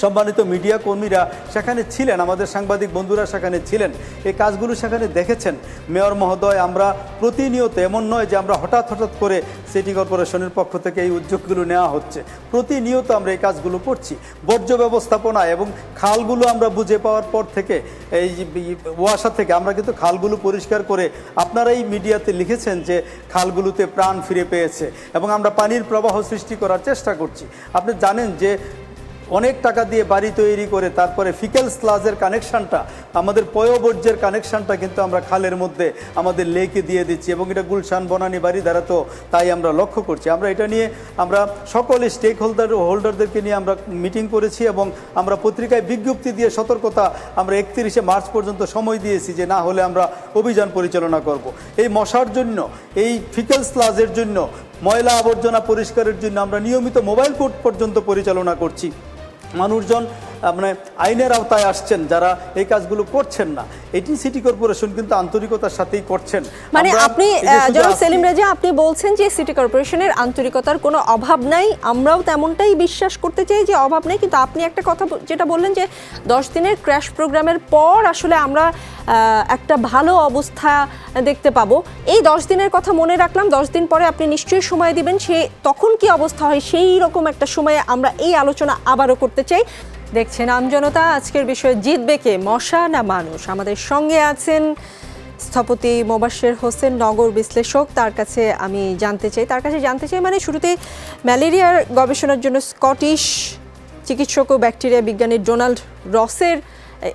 সম্মানিত মিডিয়া কর্মীরা সেখানে ছিলেন, আমাদের সাংবাদিক বন্ধুরা সেখানে ছিলেন, এই কাজগুলো সেখানে দেখেছেন। মেয়র মহোদয়, আমরা প্রতিনিয়ত, এমন নয় যে আমরা হঠাৎ করে সিটি কর্পোরেশনের পক্ষ থেকে এই উদ্যোগগুলো নেওয়া হচ্ছে, প্রতিনিয়ত আমরা এই কাজগুলো করছি। বর্জ্য ব্যবস্থাপনা এবং খালগুলো আমরা বুঝে পাওয়ার পর থেকে, এই ওয়াসা থেকে আমরা কিন্তু খালগুলো পরিষ্কার করে, আপনারাই মিডিয়াতে লিখেছেন যে খালগুলোতে প্রাণ ফিরে পেয়েছে এবং আমরা পানির প্রবাহ সৃষ্টি করার চেষ্টা করছি। আপনি জানেন যে অনেক টাকা দিয়ে বাড়ি তৈরি করে তারপরে ফিকেল স্লাজের কানেকশানটা, আমাদের পয়বর্জ্যের কানেকশানটা কিন্তু আমরা খালের মধ্যে আমাদের লেকে দিয়ে দিচ্ছি এবং এটা গুলশান বনানী বাড়ি দ্বারা তো তাই আমরা লক্ষ্য করছি। আমরা এটা নিয়ে আমরা সকল স্টেক হোল্ডারদেরকে নিয়ে আমরা মিটিং করেছি এবং আমরা পত্রিকায় বিজ্ঞপ্তি দিয়ে সতর্কতা আমরা 31শে মার্চ পর্যন্ত সময় দিয়েছি যে না হলে আমরা অভিযান পরিচালনা করব। এই মশার জন্য, এই ফিকেল স্লাজের জন্য, ময়লা আবর্জনা পরিষ্কারের জন্য আমরা নিয়মিত মোবাইল কোর্ট পর্যন্ত পরিচালনা করছি। মানুষজন মানে আইনের আওতায় আসছেন যারা এই কাজগুলো করছেন না, এটি সিটি কর্পোরেশন কিন্তু আন্তরিকতার সাথেই করছেন। মানে আপনি জনাব সেলিম রেজা, আপনি বলছেন যে সিটি কর্পোরেশনের আন্তরিকতার কোনো অভাব নাই, আমরাও তেমনটাই বিশ্বাস করতে চাই যে অভাব নেই, কিন্তু আপনি একটা কথা যেটা বললেন যে 10 দিনের ক্র্যাশ প্রোগ্রামের পর আসলে আমরা একটা ভালো অবস্থা দেখতে পাবো। এই 10 দিনের কথা মনে রাখলাম, 10 দিন পরে আপনি নিশ্চয়ই সময় দিবেন, সে তখন কি অবস্থা হয় সেই রকম একটা সময়ে আমরা এই আলোচনা আবারও করতে চাই। দেখছেন আমজনতা, আজকের বিষয় জিতবে কে, মশা না মানুষ? আমাদের সঙ্গে আছেন স্থপতি মোবাশ্বের হোসেন, নগর বিশ্লেষক। তার কাছে জানতে চাই মানে শুরুতে ম্যালেরিয়ার গবেষণার জন্য স্কটিশ চিকিৎসক ও ব্যাকটেরিয়া বিজ্ঞানী ডোনাল্ড রসের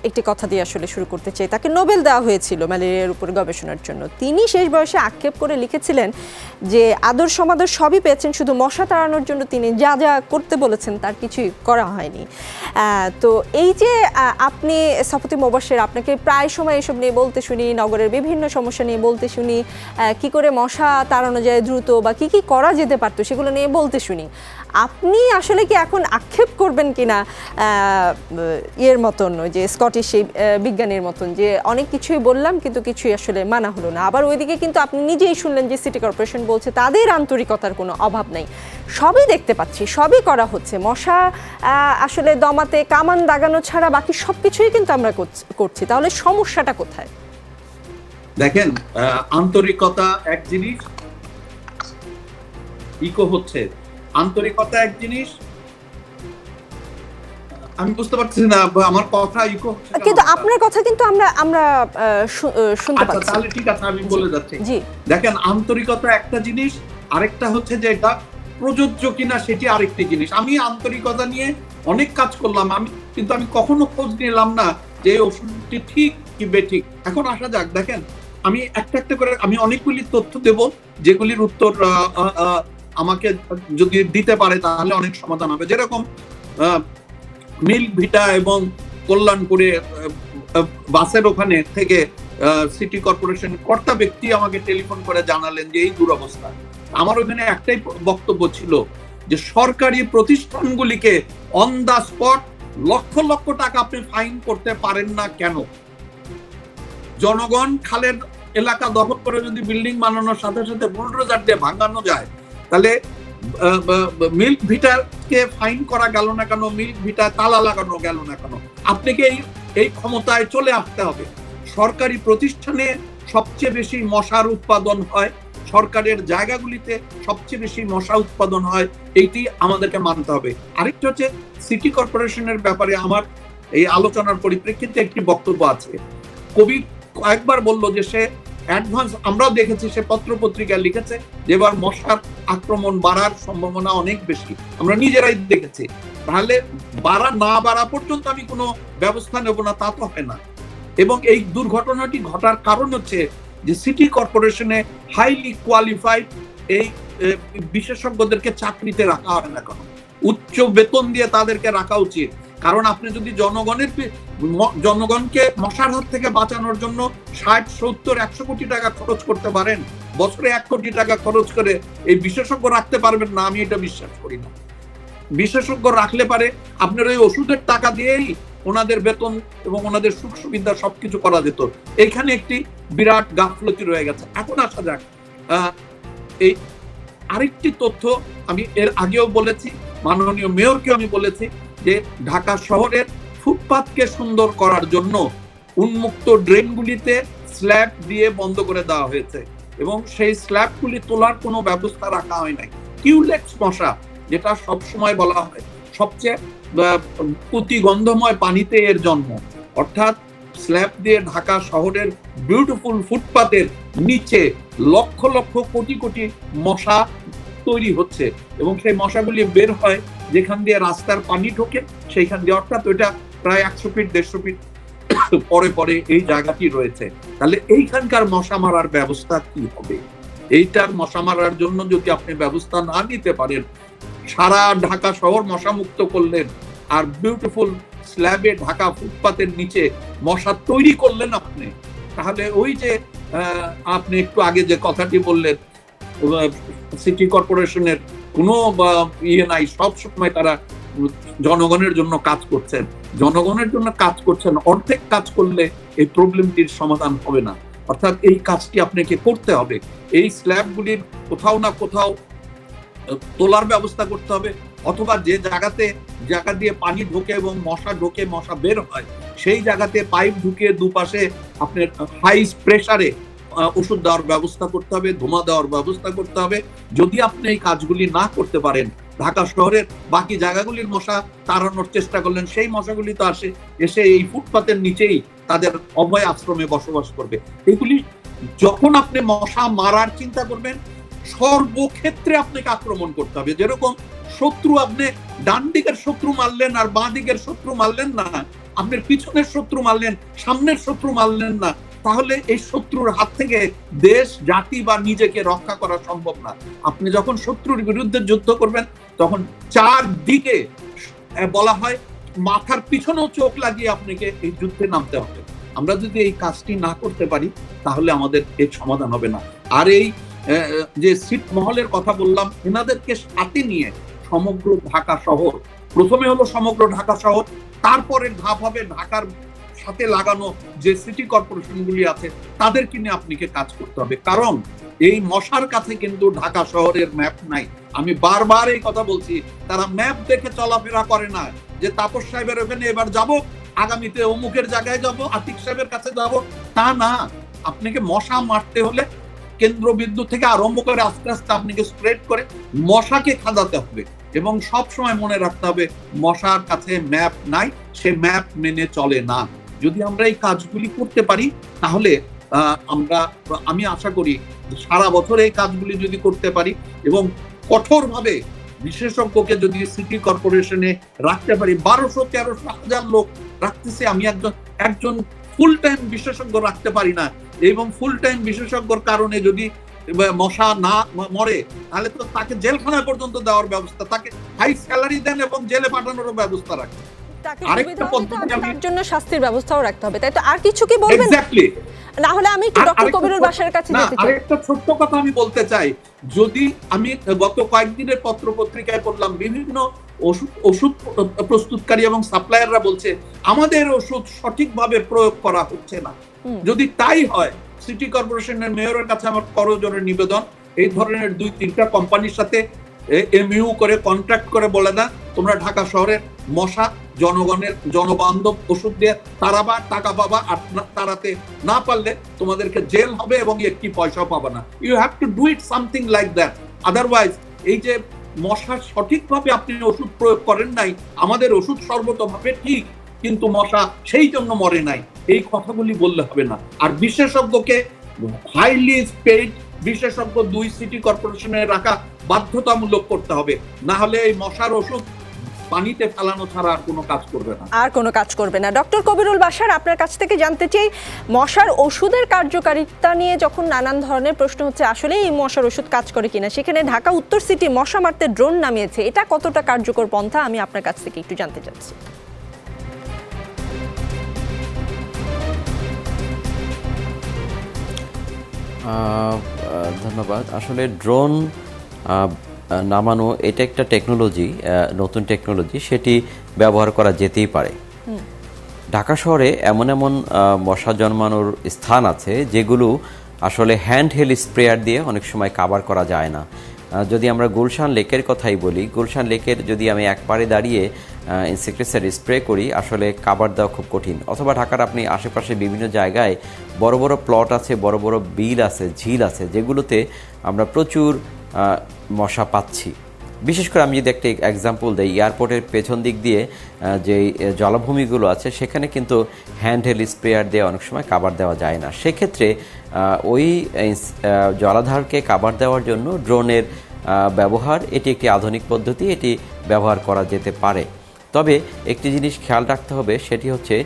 একটি কথা দিয়ে আসলে শুরু করতে চাই। তাকে নোবেল দেওয়া হয়েছিল ম্যালেরিয়ার উপর গবেষণার জন্য। তিনি শেষ বয়সে আক্ষেপ করে লিখেছিলেন যে আদর সমাদর সবই পেয়েছেন, শুধু মশা তাড়ানোর জন্য তিনি যা যা করতে বলেছেন তার কিছুই করা হয়নি। তো এই যে আপনি স্থপতি মোবাশ্বের, আপনাকে প্রায় সময় এসব নিয়ে বলতে শুনি, নগরের বিভিন্ন সমস্যা নিয়ে বলতে শুনি, কি করে মশা তাড়ানো যায় দ্রুত বা কি করা যেতে পারতো সেগুলো নিয়ে বলতে শুনি। আপনি আসলে কি এখন আক্ষেপ করবেন কিনা এর মতন, যে স্কটিশ বিজ্ঞানীর মতন, যে অনেক কিছুই বললাম কিন্তু কিছুই আসলে মানা হলো না? আবার ওইদিকে কিন্তু আপনি নিজেই শুনলেন যে সিটি কর্পোরেশন বলছে তাদের আন্তরিকতার কোনো অভাব নেই, সবই দেখতে পাচ্ছি, সবই করা হচ্ছে, মশা আসলে দমাতে কামান দাগানো ছাড়া বাকি সব কিছুই কিন্তু আমরা করছি, তাহলে সমস্যাটা কোথায়? দেখেন, আন্তরিকতা এক জিনিস, ইকো হচ্ছে, আন্তরিকতা এক জিনিস, আমি বুঝতে পারছি না আমার কথা ইকো হচ্ছে, কিন্তু আপনার কথা কিন্তু আমরা শুনতে পাচ্ছি। তাহলে ঠিক আছে, আমি বলে যাচ্ছি। দেখেন, আন্তরিকতা একটা জিনিস, আরেকটা হচ্ছে যে এটা প্রযোজ্য কিনা সেটি আরেকটি জিনিস। আমি আন্তরিকতা নিয়ে অনেক কাজ করলাম, কিন্তু আমি কখনো খোঁজ নিলাম না যে ওষুধটি ঠিক কি বেঠিক। এখন আসা যাক, দেখেন আমি একটা করে আমি অনেকগুলি তথ্য দেব যেগুলির উত্তর আমাকে যদি দিতে পারে তাহলে অনেক সমাধান হবে। যেরকম মিল্ক ভিটা এবং কল্যাণপুরে বাসের ওখানে থেকে সিটি কর্পোরেশন কর্তা ব্যক্তি আমাকে টেলিফোন করে জানালেন যে এই দুরবস্থা। আমার ওখানে একটাই বক্তব্য ছিল যে সরকারি প্রতিষ্ঠানগুলিকে on the spot lakh lakh টাকা আপনি ফাইন করতে পারেন না কেন? জনগণ খালের এলাকা দখল করে যদি বিল্ডিং বানানোর সাথে সাথে বুলডোজার দিয়ে ভাঙানো যায়, তাহলে মিল্ক ভিটাকে ফাইন করা গেল না কেন? মিল্ক ভিটা তালা লাগানো গেল না কেন? আপনাকে এই ক্ষমতায় চলে আসতে হবে। সরকারি প্রতিষ্ঠানে সবচেয়ে বেশি মশার উৎপাদন হয়, সরকারের জায়গাগুলিতে সবচেয়ে বেশি মশা উৎপাদন হয়, এইটি আমাদেরকে মানতে হবে। আরেকটা হচ্ছে সিটি কর্পোরেশনের ব্যাপারে আমার এই আলোচনার পরিপ্রেক্ষিতে একটি বক্তব্য আছে। কবি কয়েকবার বলল যে সে অ্যাডভান্স, আমরাও দেখেছি সে পত্র পত্রিকায় লিখেছে যে এবার মশার আক্রমণ বাড়ার সম্ভাবনা অনেক বেশি, আমরা নিজেরাই দেখেছি। তাহলে না বাড়া পর্যন্ত আমি কোনো ব্যবস্থা নেব না, তা তো হয় না। এবং এই দুর্ঘটনাটি ঘটার কারণ হচ্ছে যে সিটি কর্পোরেশনে হাইলি কোয়ালিফাইড এই বিশেষজ্ঞদেরকে চাকরিতে রাখা হয় না কেন? উচ্চ বেতন দিয়ে তাদেরকে রাখা উচিত। কারণ আপনি যদি জনগণকে মশার হাত থেকে বাঁচানোর জন্য 60-70-100 কোটি টাকা খরচ করতে পারেন, বছরে 1 কোটি টাকা খরচ করে এই বিশেষজ্ঞ রাখতে পারবেন না, আমি এটা বিশ্বাস করি না। বিশেষজ্ঞ রাখলে পারে আপনার ওই ওষুধের টাকা দিয়েই ওনাদের বেতন এবং ওনাদের সুখ সুবিধা সবকিছু করা যেত। এখানে একটি বিরাট গাফলতি রয়ে গেছে। এখন আসা যাক, এই আরেকটি তথ্য আমি এর আগেও বলেছি, মাননীয় মেয়রকেও আমি বলেছি যে ঢাকা শহরের ফুটপাতকে সুন্দর করার জন্য উন্মুক্ত ড্রেনগুলিতে স্ল্যাব দিয়ে বন্ধ করে দেওয়া হয়েছে এবং সেই স্ল্যাবগুলি তোলার কোনো ব্যবস্থা রাখা হয় নাই। কিউলেক্স মশা, যেটা সবসময় বলা হয় সবচেয়ে প্রতিগন্ধময় পানিতে এর জন্ম, অর্থাৎ স্ল্যাব দিয়ে ঢাকা শহরের বিউটিফুল ফুটপাতের নিচে লক্ষ লক্ষ কোটি কোটি মশা তৈরি হচ্ছে এবং সেই মশাগুলি বের হয় যেখান দিয়ে রাস্তার পানি ঢোকে সেইখান দিয়ে, অর্থাৎ ওইটা প্রায় 100 ফিট 150 ফিট পরে পরে এই জায়গাটি রয়েছে। তাহলে এইখানকার মশা মারার ব্যবস্থা কি হবে? এইটার মশা মারার জন্য যদি আপনি ব্যবস্থা না নিতে পারেন, সারা ঢাকা শহর মশা মুক্ত করলেন আর বিউটিফুল স্ল্যাবে ঢাকা ফুটপাতের নিচে মশা তৈরি করলেন আপনি, তাহলে ওই যে আপনি একটু আগে যে কথাটি বললেন সিটি কর্পোরেশনের কোনো ইয়ে নাই, সব সময় তারা জনগণের জন্য কাজ করছেন, জনগণের জন্য কাজ করছেন, অর্ধেক কাজ করলে এই প্রবলেমটির সমাধান হবে না। অর্থাৎ এই কাজটি আপনাকে করতে হবে, এই স্ল্যাবগুলির কোথাও না কোথাও তোলার ব্যবস্থা করতে হবে, অথবা যে জায়গা দিয়ে পানি ঢোকে এবং মশা ঢোকে, মশা বের হয়, সেই জায়গাতে পাইপ ঢুকিয়ে দুপাশে আপনার হাই প্রেসারে ওষুধ দেওয়ার ব্যবস্থা করতে হবে, ধোঁয়া দেওয়ার ব্যবস্থা করতে হবে। যদি আপনি এই কাজগুলি না করতে পারেন, ঢাকা শহরের বাকি জায়গাগুলির মশা তাড়ানোর চেষ্টা করলেন, সেই মশাগুলি তো এসে এই ফুটপাতের নিচেই তাদের অভয় আশ্রমে বসবাস করবে। এগুলি যখন আপনি মশা মারার চিন্তা করবেন, সর্বক্ষেত্রে আপনাকে আক্রমণ করতে হবে। যেরকম শত্রু, আপনি ডান দিকের শত্রু মারলেন আর বাঁ দিকের শত্রু মারলেন না, আপনার পিছনের শত্রু মারলেন, সামনের শত্রু মারলেন না, তাহলে এই শত্রুর হাত থেকে দেশ, জাতি বা নিজেকে রক্ষা করা সম্ভব না। আপনি যখন শত্রুর বিরুদ্ধে যুদ্ধ করবেন, তখন চারদিকে বলা হয় মাথার পিছনেও চোখ লাগিয়ে আপনাকে এই যুদ্ধে নামতে হবে। আমরা যদি এই কাজটি না করতে পারি, তাহলে আমাদের এর সমাধান হবে না। আর এই যে সিট মহলের কথা বললাম, এনাদেরকে সাথে নিয়ে সমগ্র ঢাকা শহর, প্রথমে হলো সমগ্র ঢাকা শহর, তারপরে ধাপ হবে ঢাকার সাথে লাগানো যে সিটি কর্পোরেশনগুলি আছে তাদেরকে নিয়ে আপনাকে কাজ করতে হবে। কারণ এই মশার কাছে কিন্তু ঢাকা শহরের ম্যাপ নাই। আমি বারবার এই কথা বলছি, তারা ম্যাপ দেখে চলাফেরা করে না যে তাপস সাহেবের ওখানে এবার যাব, আগামীতে অমুকের জায়গায় যাব, আতিক সাহেবের কাছে যাব, তা না। আপনাকে মশা মারতে হলে কেন্দ্রবিন্দু থেকে আরম্ভ করে আস্তে আস্তে আপনাকে স্প্রেড করে মশাকে খাদাতে হবে এবং সব সময় মনে রাখতে হবে মশার কাছে ম্যাপ নাই, সে ম্যাপ মেনে চলে না। যদি আমরা এই কাজগুলি করতে পারি, তাহলে আমি আশা করি সারা বছর এই কাজগুলি যদি করতে পারি এবং কঠোরভাবে বিশেষজ্ঞকে যদি সিটি কর্পোরেশনে রাখতে পারি, 1200-1300 লোক রাখতেছে, আমি একজন ফুল টাইম বিশেষজ্ঞ রাখতে পারি না, এবং ফুল টাইম বিশেষজ্ঞর কারণে যদি মশা না মরে, তাহলে তো তাকে জেলখানায় পর্যন্ত দেওয়ার ব্যবস্থা, তাকে হাই স্যালারি দেন এবং জেলে পাঠানোর ব্যবস্থা রাখেন। আরেকটা পদ্ধতি, তার জন্য শাস্তির ব্যবস্থাও রাখতে হবে, তাই তো? আর কিছু কি বলবেন? এক্স্যাক্টলি। না হলে আমি একটু ডক্টর কবিরুল বাশার কাছে যেতে চাই। আরেকটা ছোট্ট কথা আমি বলতে চাই, যদি আমি গত কয়েকদিনের পত্র পত্রিকায় পড়লাম, বিভিন্ন ওষুধ প্রস্তুতকারী এবং সাপ্লায়াররা বলছে আমাদের ওষুধ সঠিকভাবে প্রয়োগ করা হচ্ছে না। যদি তাই হয়, সিটি কর্পোরেশনের মেয়রের কাছে আমার করজোড়ে নিবেদন, এই ধরনের 2-3টা কোম্পানির সাথে এমইউ করে কন্ট্রাক্ট করে বলে দেন, তোমরা ঢাকা শহরের মশা জনগণের জনবান্ধব ওষুধ দিয়ে তারাবা, টাকা পাবা, আর তারাতে না পারলে তোমাদেরকে জেল হবে এবং একটি পয়সাও পাবা না। You have to do it something like that. Otherwise এই যে মশা সঠিকভাবে আপনি ওষুধ প্রয়োগ করেন নাই, আমাদের ওষুধ সর্বতভাবে ঠিক কিন্তু মশা সেই জন্য মরে নাই, এই কথাগুলি বললে হবে না। আর বিশেষজ্ঞকে হাইলি পেইড বিশেষজ্ঞ 2 সিটি কর্পোরেশনে রাখা বাধ্যতামূলক করতে হবে, না হলে এই মশার ওষুধ পানিতে ফেলানো ছাড়া আর কোনো কাজ করবে না, আর কোনো কাজ করবে না। ডক্টর কবিরুল বাশার, আপনার কাছ থেকে জানতে চাই, মশার ওষুধের কার্যকারিতা নিয়ে যখন নানান ধরনের প্রশ্ন হচ্ছে, আসলে এই মশার ওষুধ কাজ করে কিনা, সেখানে ঢাকা উত্তর সিটি মশা মারতে ড্রোন নামিয়েছে, এটা কতটা কার্যকর পন্থা, আমি আপনার কাছ থেকে একটু জানতে চাচ্ছি। ধন্যবাদ। আসলে ড্রোন নামানো এটা একটা টেকনোলজি, নতুন টেকনোলজি, সেটি ব্যবহার করা যেতেই পারে। ঢাকা শহরে এমন এমন মশা জন্মানোর স্থান আছে যেগুলো আসলে হ্যান্ড হেল্ড স্প্রেয়ার দিয়ে অনেক সময় কাভার করা যায় না। যদি আমরা গুলশান লেকের কথাই বলি, গুলশান লেকের যদি আমি এক পারে দাঁড়িয়ে ইনসেক্টিসাইড স্প্রে করি আসলে কাভার দেওয়া খুব কঠিন। অথবা ঢাকার আপনি আশেপাশে বিভিন্ন জায়গায় বড় বড় প্লট আছে, বড় বড় বিল আছে, ঝিল আছে, যেগুলোতে আমরা প্রচুর মশা পাচ্ছি। বিশেষ করে আমি যদি একটা এক্সাম্পল দিই, এয়ারপোর্টের পেছন দিক দিয়ে যে জলাভূমিগুলো আছে সেখানে কিন্তু হ্যান্ডহেল স্প্রেয়ার দিয়ে অনেক সময় কাভার দেওয়া যায় না। সেক্ষেত্রে ওই জলাধারকে কাভার দেওয়ার জন্য ড্রোনের ব্যবহার, এটি একটি আধুনিক পদ্ধতি, এটি ব্যবহার করা যেতে পারে। তবে একটি জিনিস খেয়াল রাখতে হবে, সেটি হচ্ছে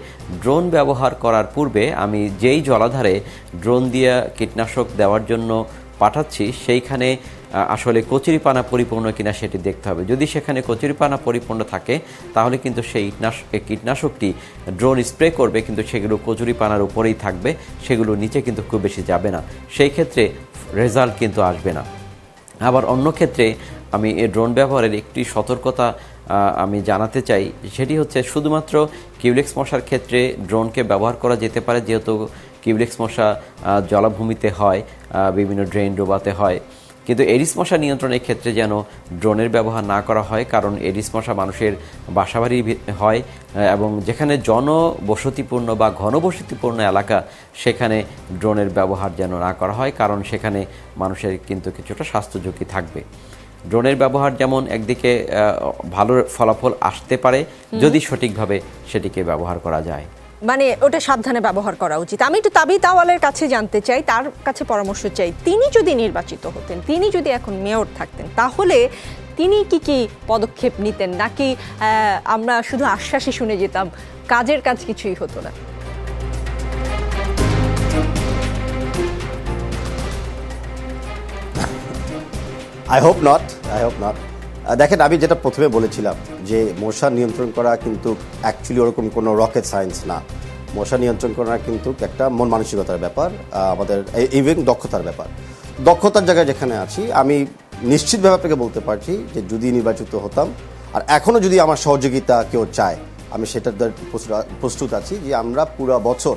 ড্রোন ব্যবহার করার পূর্বে আমি যেই জলাধারে ড্রোন দিয়ে কীটনাশক দেওয়ার জন্য পাঠাচ্ছি সেইখানে আসলে কচুরিপানা পরিপূর্ণ কিনা সেটি দেখতে হবে। যদি সেখানে কচুরিপানা পরিপূর্ণ থাকে তাহলে কিন্তু সেই কীটনাশকটি ড্রোন স্প্রে করবে, কিন্তু সেগুলো কচুরিপানার উপরেই থাকবে, সেগুলো নিচে কিন্তু খুব বেশি যাবে না, সেই ক্ষেত্রে রেজাল্ট কিন্তু আসবে না। আবার অন্য ক্ষেত্রে আমি এই ড্রোন ব্যবহারের একটি সতর্কতা আমি জানাতে চাই, সেটি হচ্ছে শুধুমাত্র কিউলেক্স মশার ক্ষেত্রে ড্রোনকে ব্যবহার করা যেতে পারে, যেহেতু কিউলেক্স মশা জলাভূমিতে হয়, বিভিন্ন ড্রেন ডোবাতে হয়। কিন্তু এডিস মশা নিয়ন্ত্রণের ক্ষেত্রে যেন ড্রোনের ব্যবহার না করা হয়, কারণ এডিস মশা মানুষের বাসাবাড়ি হয় এবং যেখানে জনবসতিপূর্ণ বা ঘনবসতিপূর্ণ এলাকা সেখানে ড্রোনের ব্যবহার যেন না করা হয়, কারণ সেখানে মানুষের কিন্তু কিছুটা স্বাস্থ্য ঝুঁকি থাকবে। ড্রোনের ব্যবহার যেমন একদিকে ভালো ফলাফল আসতে পারে যদি সঠিকভাবে সেটিকে ব্যবহার করা যায়, মানে ওটা সাবধানে ব্যবহার করা উচিত। আমি একটু তাবিথ আওয়ালের কাছে জানতে চাই, তার কাছে পরামর্শ চাই। তিনি যদি নির্বাচিত হতেন, তিনি যদি এখন মেয়র থাকতেন, তাহলে তিনি কি পদক্ষেপ নিতেন, নাকি আমরা শুধু আশ্বাসই শুনে যেতাম, কাজের কাজ কিছুই হতো না? I hope not. দেখেন, আমি যেটা প্রথমে বলেছিলাম যে মশা নিয়ন্ত্রণ করা কিন্তু অ্যাকচুয়ালি ওরকম কোনো রকেট সায়েন্স না। মশা নিয়ন্ত্রণ করা কিন্তু একটা মন মানসিকতার ব্যাপার, আমাদের ইভেন দক্ষতার ব্যাপার। দক্ষতার জায়গায় যেখানে আছি, আমি নিশ্চিতভাবে আপনাকে বলতে পারছি যে যদি নির্বাচিত হতাম, আর এখনও যদি আমার সহযোগিতা কেউ চায়, আমি সেটার প্রস্তুত আছি যে আমরা পুরো বছর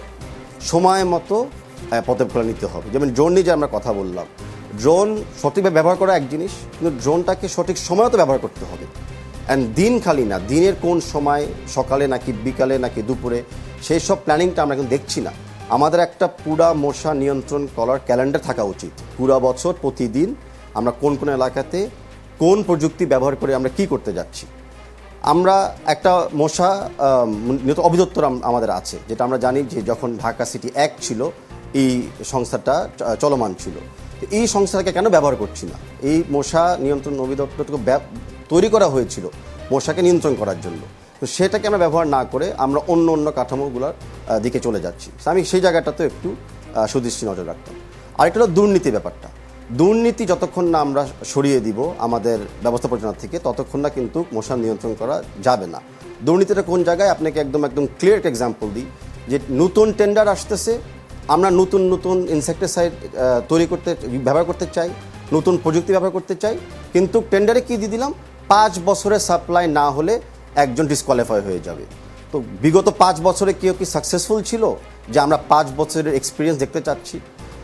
সময় মতো পদক্ষেপ নিতে হবে। যেমন ড্রোন নিয়ে যে আমরা কথা বললাম, ড্রোন সঠিকভাবে ব্যবহার করা এক জিনিস, কিন্তু ড্রোনটাকে সঠিক সময়তে ব্যবহার করতে হবে। অ্যান্ড দিন খালি না, দিনের কোন সময়, সকালে নাকি বিকালে নাকি দুপুরে, সেই সব প্ল্যানিংটা আমরা এখন দেখছি না। আমাদের একটা পুরা মশা নিয়ন্ত্রণ করার ক্যালেন্ডার থাকা উচিত। পুরা বছর প্রতিদিন আমরা কোন কোন এলাকাতে কোন প্রযুক্তি ব্যবহার করে আমরা কি করতে যাচ্ছি। আমরা একটা মশা অধিদপ্তর আমাদের আছে, যেটা আমরা জানি যে যখন ঢাকা সিটি অ্যাক্ট ছিল এই সংস্থাটা চলমান ছিল। এই সংস্থাটাকে কেন ব্যবহার করছি না? এই মশা নিয়ন্ত্রণ অধিদপ্তরটাকে তৈরি করা হয়েছিল মশাকে নিয়ন্ত্রণ করার জন্য, তো সেটাকে আমরা ব্যবহার না করে আমরা অন্য কাঠামোগুলোর দিকে চলে যাচ্ছি। আমি সেই জায়গাটাতে একটু সুদৃষ্টি নজর রাখতাম। আরেকটা হলো দুর্নীতি ব্যাপারটা। দুর্নীতি যতক্ষণ না আমরা সরিয়ে দিব আমাদের ব্যবস্থা পরিচালনা থেকে, ততক্ষণ না কিন্তু মশা নিয়ন্ত্রণ করা যাবে না। দুর্নীতিটা কোন জায়গায়, আপনাকে একদম ক্লিয়ার এক্সাম্পল দিই, যে নতুন টেন্ডার আসতেছে, আমরা নতুন ইনসেক্টিসাইড ব্যবহার করতে চাই, নতুন প্রযুক্তি ব্যবহার করতে চাই, কিন্তু টেন্ডারে কি দিয়ে দিলাম, 5 বছরের সাপ্লাই না হলে একজন ডিসকোয়ালিফাই হয়ে যাবে। তো বিগত 5 বছরে কেউ কি সাকসেসফুল ছিল যে আমরা 5 বছরের এক্সপিরিয়েন্স দেখতে চাচ্ছি?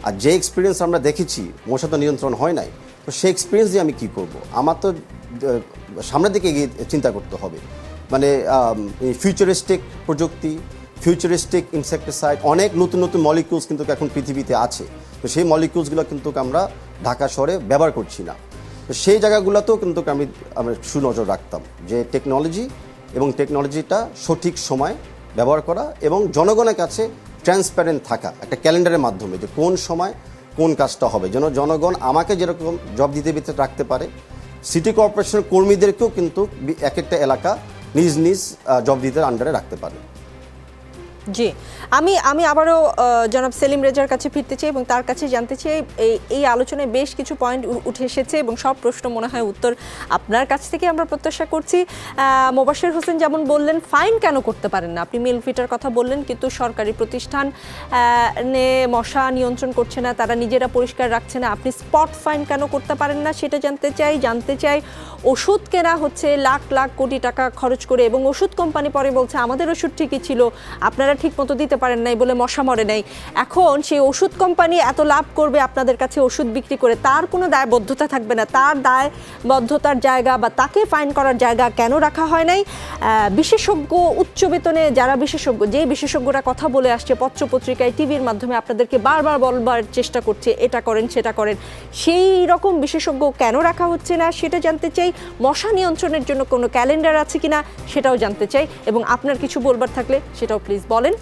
আর যে এক্সপিরিয়েন্স আমরা দেখেছি মশা তো নিয়ন্ত্রণ হয় নাই, তো সেই এক্সপিরিয়েন্স দিয়ে আমি কী করব? আমার তো সামনের দিকে এগিয়ে চিন্তা করতে হবে। মানে ফিউচারিস্টিক প্রযুক্তি, ফিউচারিস্টিক ইনসেক্টিসাইড, অনেক নতুন মলিকিউলস কিন্তু এখন পৃথিবীতে আছে, তো সেই মলিকিউলসগুলো কিন্তু আমরা ঢাকা শহরে ব্যবহার করছি না। তো সেই জায়গাগুলোতেও কিন্তু আমরা সুনজর রাখতাম যে টেকনোলজিটা সঠিক সময় ব্যবহার করা এবং জনগণের কাছে ট্রান্সপারেন্ট থাকা একটা ক্যালেন্ডারের মাধ্যমে, যে কোন সময় কোন কাজটা হবে, যেন জনগণ আমাকে যেরকম জব দিতে রাখতে পারে, সিটি কর্পোরেশনের কর্মীদেরকেও কিন্তু এক একটা এলাকা নিজ জব দিতে আন্ডারে রাখতে পারে। জি, আমি আবারও জনাব সেলিম রেজার কাছে ফিরতে চাই এবং তার কাছে জানতে চাই, এই আলোচনায় বেশ কিছু পয়েন্ট উঠে এসেছে এবং সব প্রশ্ন মনে হয় উত্তর আপনার কাছ থেকে আমরা প্রত্যাশা করছি। মোবাশ্বের হোসেন যেমন বললেন, ফাইন কেন করতে পারেন না? আপনি মিল ফিটার কথা বললেন, কিন্তু সরকারি প্রতিষ্ঠান মশা নিয়ন্ত্রণ করছে না, তারা নিজেরা পরিষ্কার রাখছে না, আপনি স্পট ফাইন কেন করতে পারেন না সেটা জানতে চাই। ওষুধ কেনা হচ্ছে লাখ কোটি টাকা খরচ করে এবং ওষুধ কোম্পানি পরে বলছে আমাদের ওষুধ ঠিকই ছিল, আপনারা ঠিক মতো দিতে পারেন নাই বলে মশা মরে নাই। এখন সেই ওষুধ কোম্পানি এত লাভ করবে আপনাদের কাছে ওষুধ বিক্রি করে, তার কোনো দায়বদ্ধতা থাকবে না। তার দায়বদ্ধতার জায়গা বা তাকে ফাইন করার জায়গা কেন রাখা হয় নাই? বিশেষজ্ঞ, উচ্চ বেতনে যারা বিশেষজ্ঞ, যে বিশেষজ্ঞরা কথা বলে আসছে পত্রপত্রিকায়, টিভির মাধ্যমে আপনাদেরকে বারবার বলবার চেষ্টা করছে এটা করেন সেটা করেন, সেই রকম বিশেষজ্ঞ কেন রাখা হচ্ছে না সেটা জানতে চাই। মশা নিয়ন্ত্রণের জন্য কোনো ক্যালেন্ডার আছে কিনা সেটাও জানতে চাই, এবং আপনার কিছু বলবার থাকলে সেটাও প্লিজ বলেন।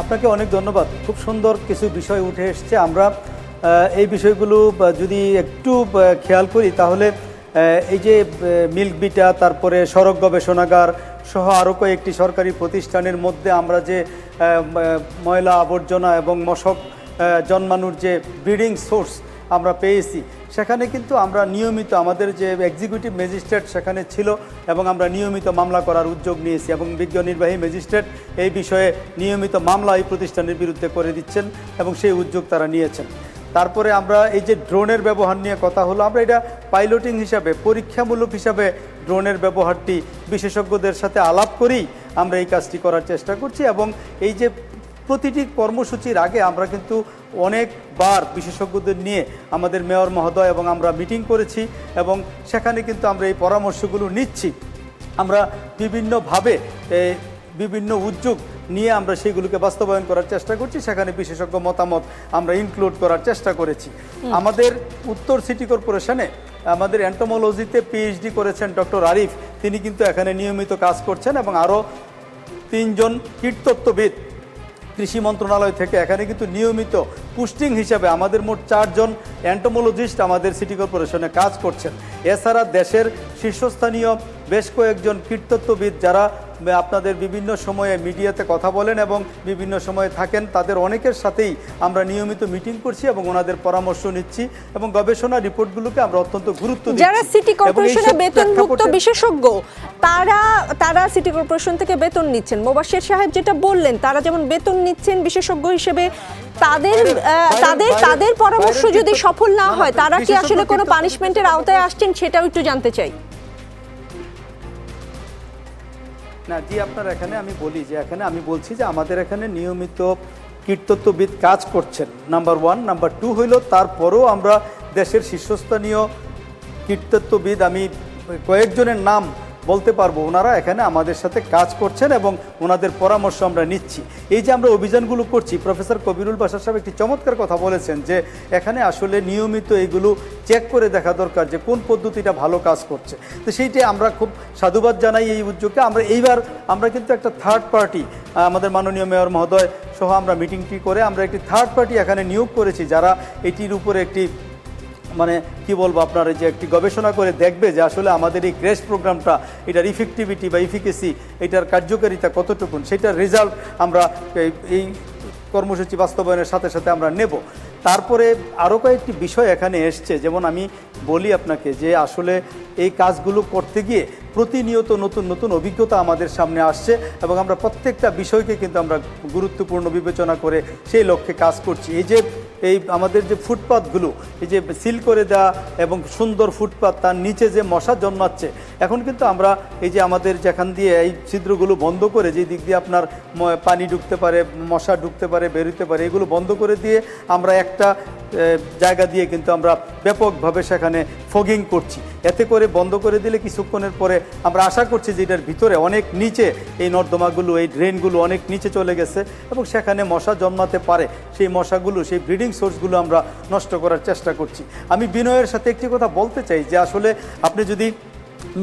আপনাকে অনেক ধন্যবাদ। খুব সুন্দর কিছু বিষয় উঠে এসছে। আমরা এই বিষয়গুলো যদি একটু খেয়াল করি তাহলে এই যে মিল্ক বিটা, তারপরে সড়ক গবেষণাগার সহ আরও কয়েকটি সরকারি প্রতিষ্ঠানের মধ্যে আমরা যে ময়লা আবর্জনা এবং মশক জন্মানোর যে ব্রিডিং সোর্স আমরা পেয়েছি, সেখানে কিন্তু আমরা নিয়মিত, আমাদের যে এক্সিকিউটিভ ম্যাজিস্ট্রেট সেখানে ছিল এবং আমরা নিয়মিত মামলা করার উদ্যোগ নিয়েছি এবং বিজ্ঞ নির্বাহী ম্যাজিস্ট্রেট এই বিষয়ে নিয়মিত মামলা এই প্রতিষ্ঠানের বিরুদ্ধে করে দিচ্ছেন এবং সেই উদ্যোগ তারা নিয়েছেন। তারপরে আমরা এই যে ড্রোনের ব্যবহার নিয়ে কথা হলো, আমরা এটা পাইলটিং হিসাবে, পরীক্ষামূলক হিসাবে ড্রোনের ব্যবহারটি বিশেষজ্ঞদের সাথে আলাপ করেই আমরা এই কাজটি করার চেষ্টা করছি। এবং এই যে প্রতিটি কর্মসূচির আগে আমরা কিন্তু অনেকবার বিশেষজ্ঞদের নিয়ে আমাদের মেয়র মহোদয় এবং আমরা মিটিং করেছি এবং সেখানে কিন্তু আমরা এই পরামর্শগুলো নিচ্ছি। আমরা বিভিন্নভাবে বিভিন্ন উদ্যোগ নিয়ে আমরা সেগুলোকে বাস্তবায়ন করার চেষ্টা করছি। সেখানে বিশেষজ্ঞ মতামত আমরা ইনক্লুড করার চেষ্টা করেছি। আমাদের উত্তর সিটি কর্পোরেশনে আমাদের এন্টোমোলজিতে পিএইচডি করেছেন ডক্টর আরিফ, তিনি কিন্তু এখানে নিয়মিত কাজ করছেন এবং আরও 3 জন কীটতত্ত্ববিদ কৃষি মন্ত্রণালয় থেকে এখানে কিন্তু নিয়মিত পুস্টিং হিসাবে আমাদের মোট 4 জন এন্টোমোলজিস্ট আমাদের সিটি কর্পোরেশনে কাজ করছেন। এছাড়া দেশের শীর্ষস্থানীয় বেশ কয়েকজন কীটতত্ত্ববিদ যারা আপনাদের বিভিন্ন সময়ে মিডিয়াতে কথা বলেন এবং বিভিন্ন সময়ে থাকেন, তাদের অনেকের সাথেই আমরা নিয়মিত মিটিং করছি এবং ওনাদের পরামর্শ নিচ্ছি এবং গবেষণা রিপোর্টগুলোকে আমরা অত্যন্ত গুরুত্ব দিচ্ছি। যারা সিটি কর্পোরেশনে বেতনভুক্ত বিশেষজ্ঞ, তারা সিটি কর্পোরেশন থেকে বেতন নিচ্ছেন, মোবাশ্বের সাহেব যেটা বললেন, তারা যেমন বেতন নিচ্ছেন বিশেষজ্ঞ হিসেবে, তাদের পরামর্শ যদি সফল না হয়, তারা কি আসলে কোনো পানিশমেন্টের আওতায় আসছেন সেটাও একটু জানতে চাই। না জি, আপনার এখানে আমি বলি যে এখানে আমি বলছি যে আমাদের এখানে নিয়মিত কীটতত্ত্ববিদ কাজ করছেন, নাম্বার 1। নাম্বার 2 হইল তারপরেও আমরা দেশের শীর্ষস্থানীয় কীটতত্ত্ববিদ, আমি কয়েকজনের নাম বলতে পারবো, ওনারা এখানে আমাদের সাথে কাজ করছেন এবং ওনাদের পরামর্শ আমরা নিচ্ছি। এই যে আমরা অভিযানগুলো করছি, প্রফেসর কবিরুল বাশার সাহেব একটি চমৎকার কথা বলেছেন যে এখানে আসলে নিয়মিত এইগুলো চেক করে দেখা দরকার যে কোন পদ্ধতিটা ভালো কাজ করছে। তো সেইটাই আমরা খুব সাধুবাদ জানাই এই উদ্যোগকে। আমরা কিন্তু একটা থার্ড পার্টি, আমাদের মাননীয় মেয়র মহোদয় সহ আমরা মিটিংটি করে আমরা একটি থার্ড পার্টি এখানে নিয়োগ করেছি, যারা এটির উপরে একটি মানে কি বলবো আপনার যে একটি গবেষণা করে দেখবে যে আসলে আমাদের এই ক্র্যাশ প্রোগ্রামটা, এটার ইফেক্টিভিটি বা ইফিকেসি, এটার কার্যকারিতা কতটুকু, সেটার রেজাল্ট আমরা এই কর্মসূচি বাস্তবায়নের সাথে সাথে আমরা নেব। তারপরে আরও কয়েকটি বিষয় এখানে এসছে, যেমন আমি বলি আপনাকে যে আসলে এই কাজগুলো করতে গিয়ে প্রতিনিয়ত নতুন নতুন অভিজ্ঞতা আমাদের সামনে আসছে এবং আমরা প্রত্যেকটা বিষয়কে কিন্তু আমরা গুরুত্বপূর্ণ বিবেচনা করে সেই লক্ষ্যে কাজ করছি। এই আমাদের যে ফুটপাথগুলো, এই যে সিল করে দেওয়া এবং সুন্দর ফুটপাথ, তার নিচে যে মশা জন্মাচ্ছে, এখন কিন্তু আমরা এই যে আমাদের যেখান দিয়ে এই ছিদ্রগুলো বন্ধ করে, যে দিক দিয়ে আপনার পানি ঢুকতে পারে, মশা ঢুকতে পারে, বেরোতে পারে, এগুলো বন্ধ করে দিয়ে আমরা একটা জায়গা দিয়ে কিন্তু আমরা ব্যাপকভাবে সেখানে ফগিং করছি। এতে করে বন্ধ করে দিলে কিছুক্ষণের পরে আমরা আশা করছি যে এটার ভিতরে অনেক নিচে এই নর্দমাগুলো, এই ড্রেনগুলো অনেক নিচে চলে গেছে এবং সেখানে মশা জন্মাতে পারে। সেই মশাগুলো, সেই ব্রিডিং সোর্সগুলো আমরা নষ্ট করার চেষ্টা করছি। আমি বিনয়ের সাথে একটি কথা বলতে চাই যে আসলে আপনি যদি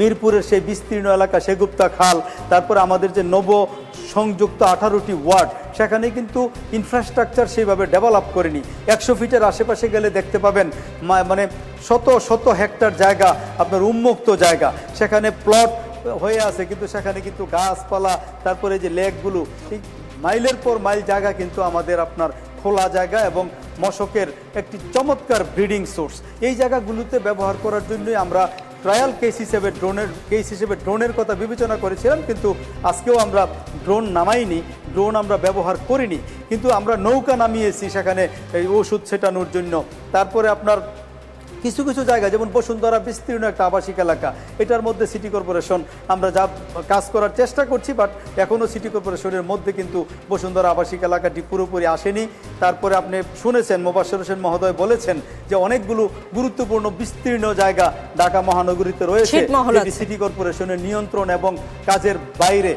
মিরপুরের সেই বিস্তীর্ণ এলাকা, সেগুপ্তা খাল, তারপরে আমাদের যে নব সংযুক্ত 18টি ওয়ার্ড, সেখানে কিন্তু ইনফ্রাস্ট্রাকচার সেইভাবে ডেভেলপ করেনি। 100 ফিটের আশেপাশে গেলে দেখতে পাবেন মানে শত শত হেক্টর জায়গা আপনার উন্মুক্ত জায়গা, সেখানে প্লট হয়ে আছে, কিন্তু সেখানে কিন্তু গাছপালা, তারপরে যে লেকগুলো, এই মাইলের পর মাইল জায়গা কিন্তু আমাদের আপনার খোলা জায়গা এবং মশকের একটি চমৎকার ব্রিডিং সোর্স। এই জায়গাগুলোতে ব্যবহার করার জন্যই আমরা ট্রায়াল কেস হিসেবে ড্রোনের কথা বিবেচনা করেছিলাম, কিন্তু আজকেও আমরা ড্রোন নামাইনি, ড্রোন আমরা ব্যবহার করিনি, কিন্তু আমরা নৌকা নামিয়েছি সেখানে এই ওষুধ ছেটানোর জন্য। তারপরে আপনার কিছু কিছু জায়গা যেমন বসুন্ধরা বিস্তীর্ণ একটা আবাসিক এলাকা, এটার মধ্যে সিটি কর্পোরেশন আমরা যা কাজ করার চেষ্টা করছি, বাট এখনও সিটি কর্পোরেশনের মধ্যে কিন্তু বসুন্ধরা আবাসিক এলাকাটি পুরোপুরি আসেনি। তারপরে আপনি শুনেছেন মোবাশ্বের হোসেন মহোদয় বলেছেন যে অনেকগুলো গুরুত্বপূর্ণ বিস্তীর্ণ জায়গা ঢাকা মহানগরীতে রয়েছে ছিটমহল যেটি আছে। সিটি কর্পোরেশনের নিয়ন্ত্রণ এবং কাজের বাইরে।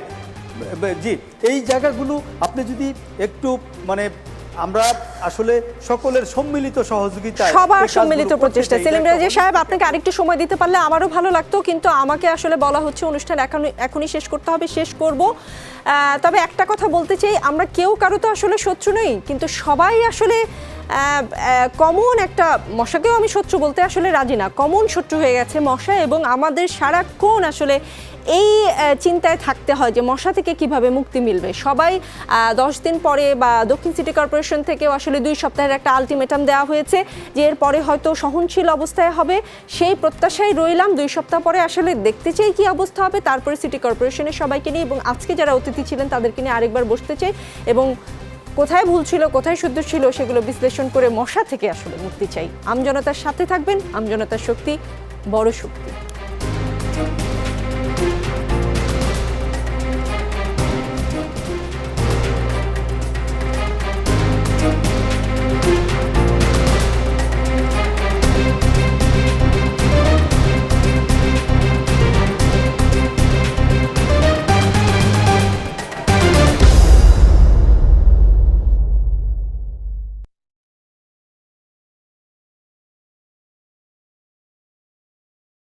জি, এই জায়গাগুলো আপনি যদি একটু মানে আমরা আসলে সকলের সম্মিলিত সহযোগিতায় সবার এই কাজগুলো সম্মিলিত করতে প্রচেষ্টা। চাই। সেলিম রেজা সাহেব, আপনাকে আরেকটু সময় দিতে পারলে আমারও ভালো লাগতো, কিন্তু আমাকে আসলে বলা হচ্ছে অনুষ্ঠান এখনই শেষ করতে হবে, শেষ করব। তবে একটা কথা বলতে চাই, আমরা কেউ কারো তো আসলে শত্রু নই, কিন্তু সবাই আসলে কমন একটা, মশাকেও আমি শত্রু বলতে আসলে রাজি না, কমন শত্রু হয়ে গেছে মশা, এবং আমাদের সারাক্ষণ আসলে এই চিন্তায় থাকতে হয় যে মশা থেকে কিভাবে মুক্তি মিলবে। সবাই 10 দিন পরে বা দক্ষিণ সিটি কর্পোরেশন থেকেও আসলে 2 সপ্তাহের একটা আলটিমেটাম দেওয়া হয়েছে যে এরপরে হয়তো সহনশীল অবস্থায় হবে, সেই প্রত্যাশায় রইলাম। 2 সপ্তাহ পরে আসলে দেখতে চাই কি অবস্থা হবে, তারপরে সিটি কর্পোরেশনের সবাইকে নিয়ে এবং আজকে যারা অতিথি ছিলেন তাদেরকে নিয়ে আরেকবার বসতে চাই এবং কোথায় ভুল ছিল কোথায় শুদ্ধ ছিল সেগুলো বিশ্লেষণ করে মশা থেকে আসলে মুক্তি চাই। আমজনতার সাথে থাকবেন, আমজনতার শক্তি বড় শক্তি।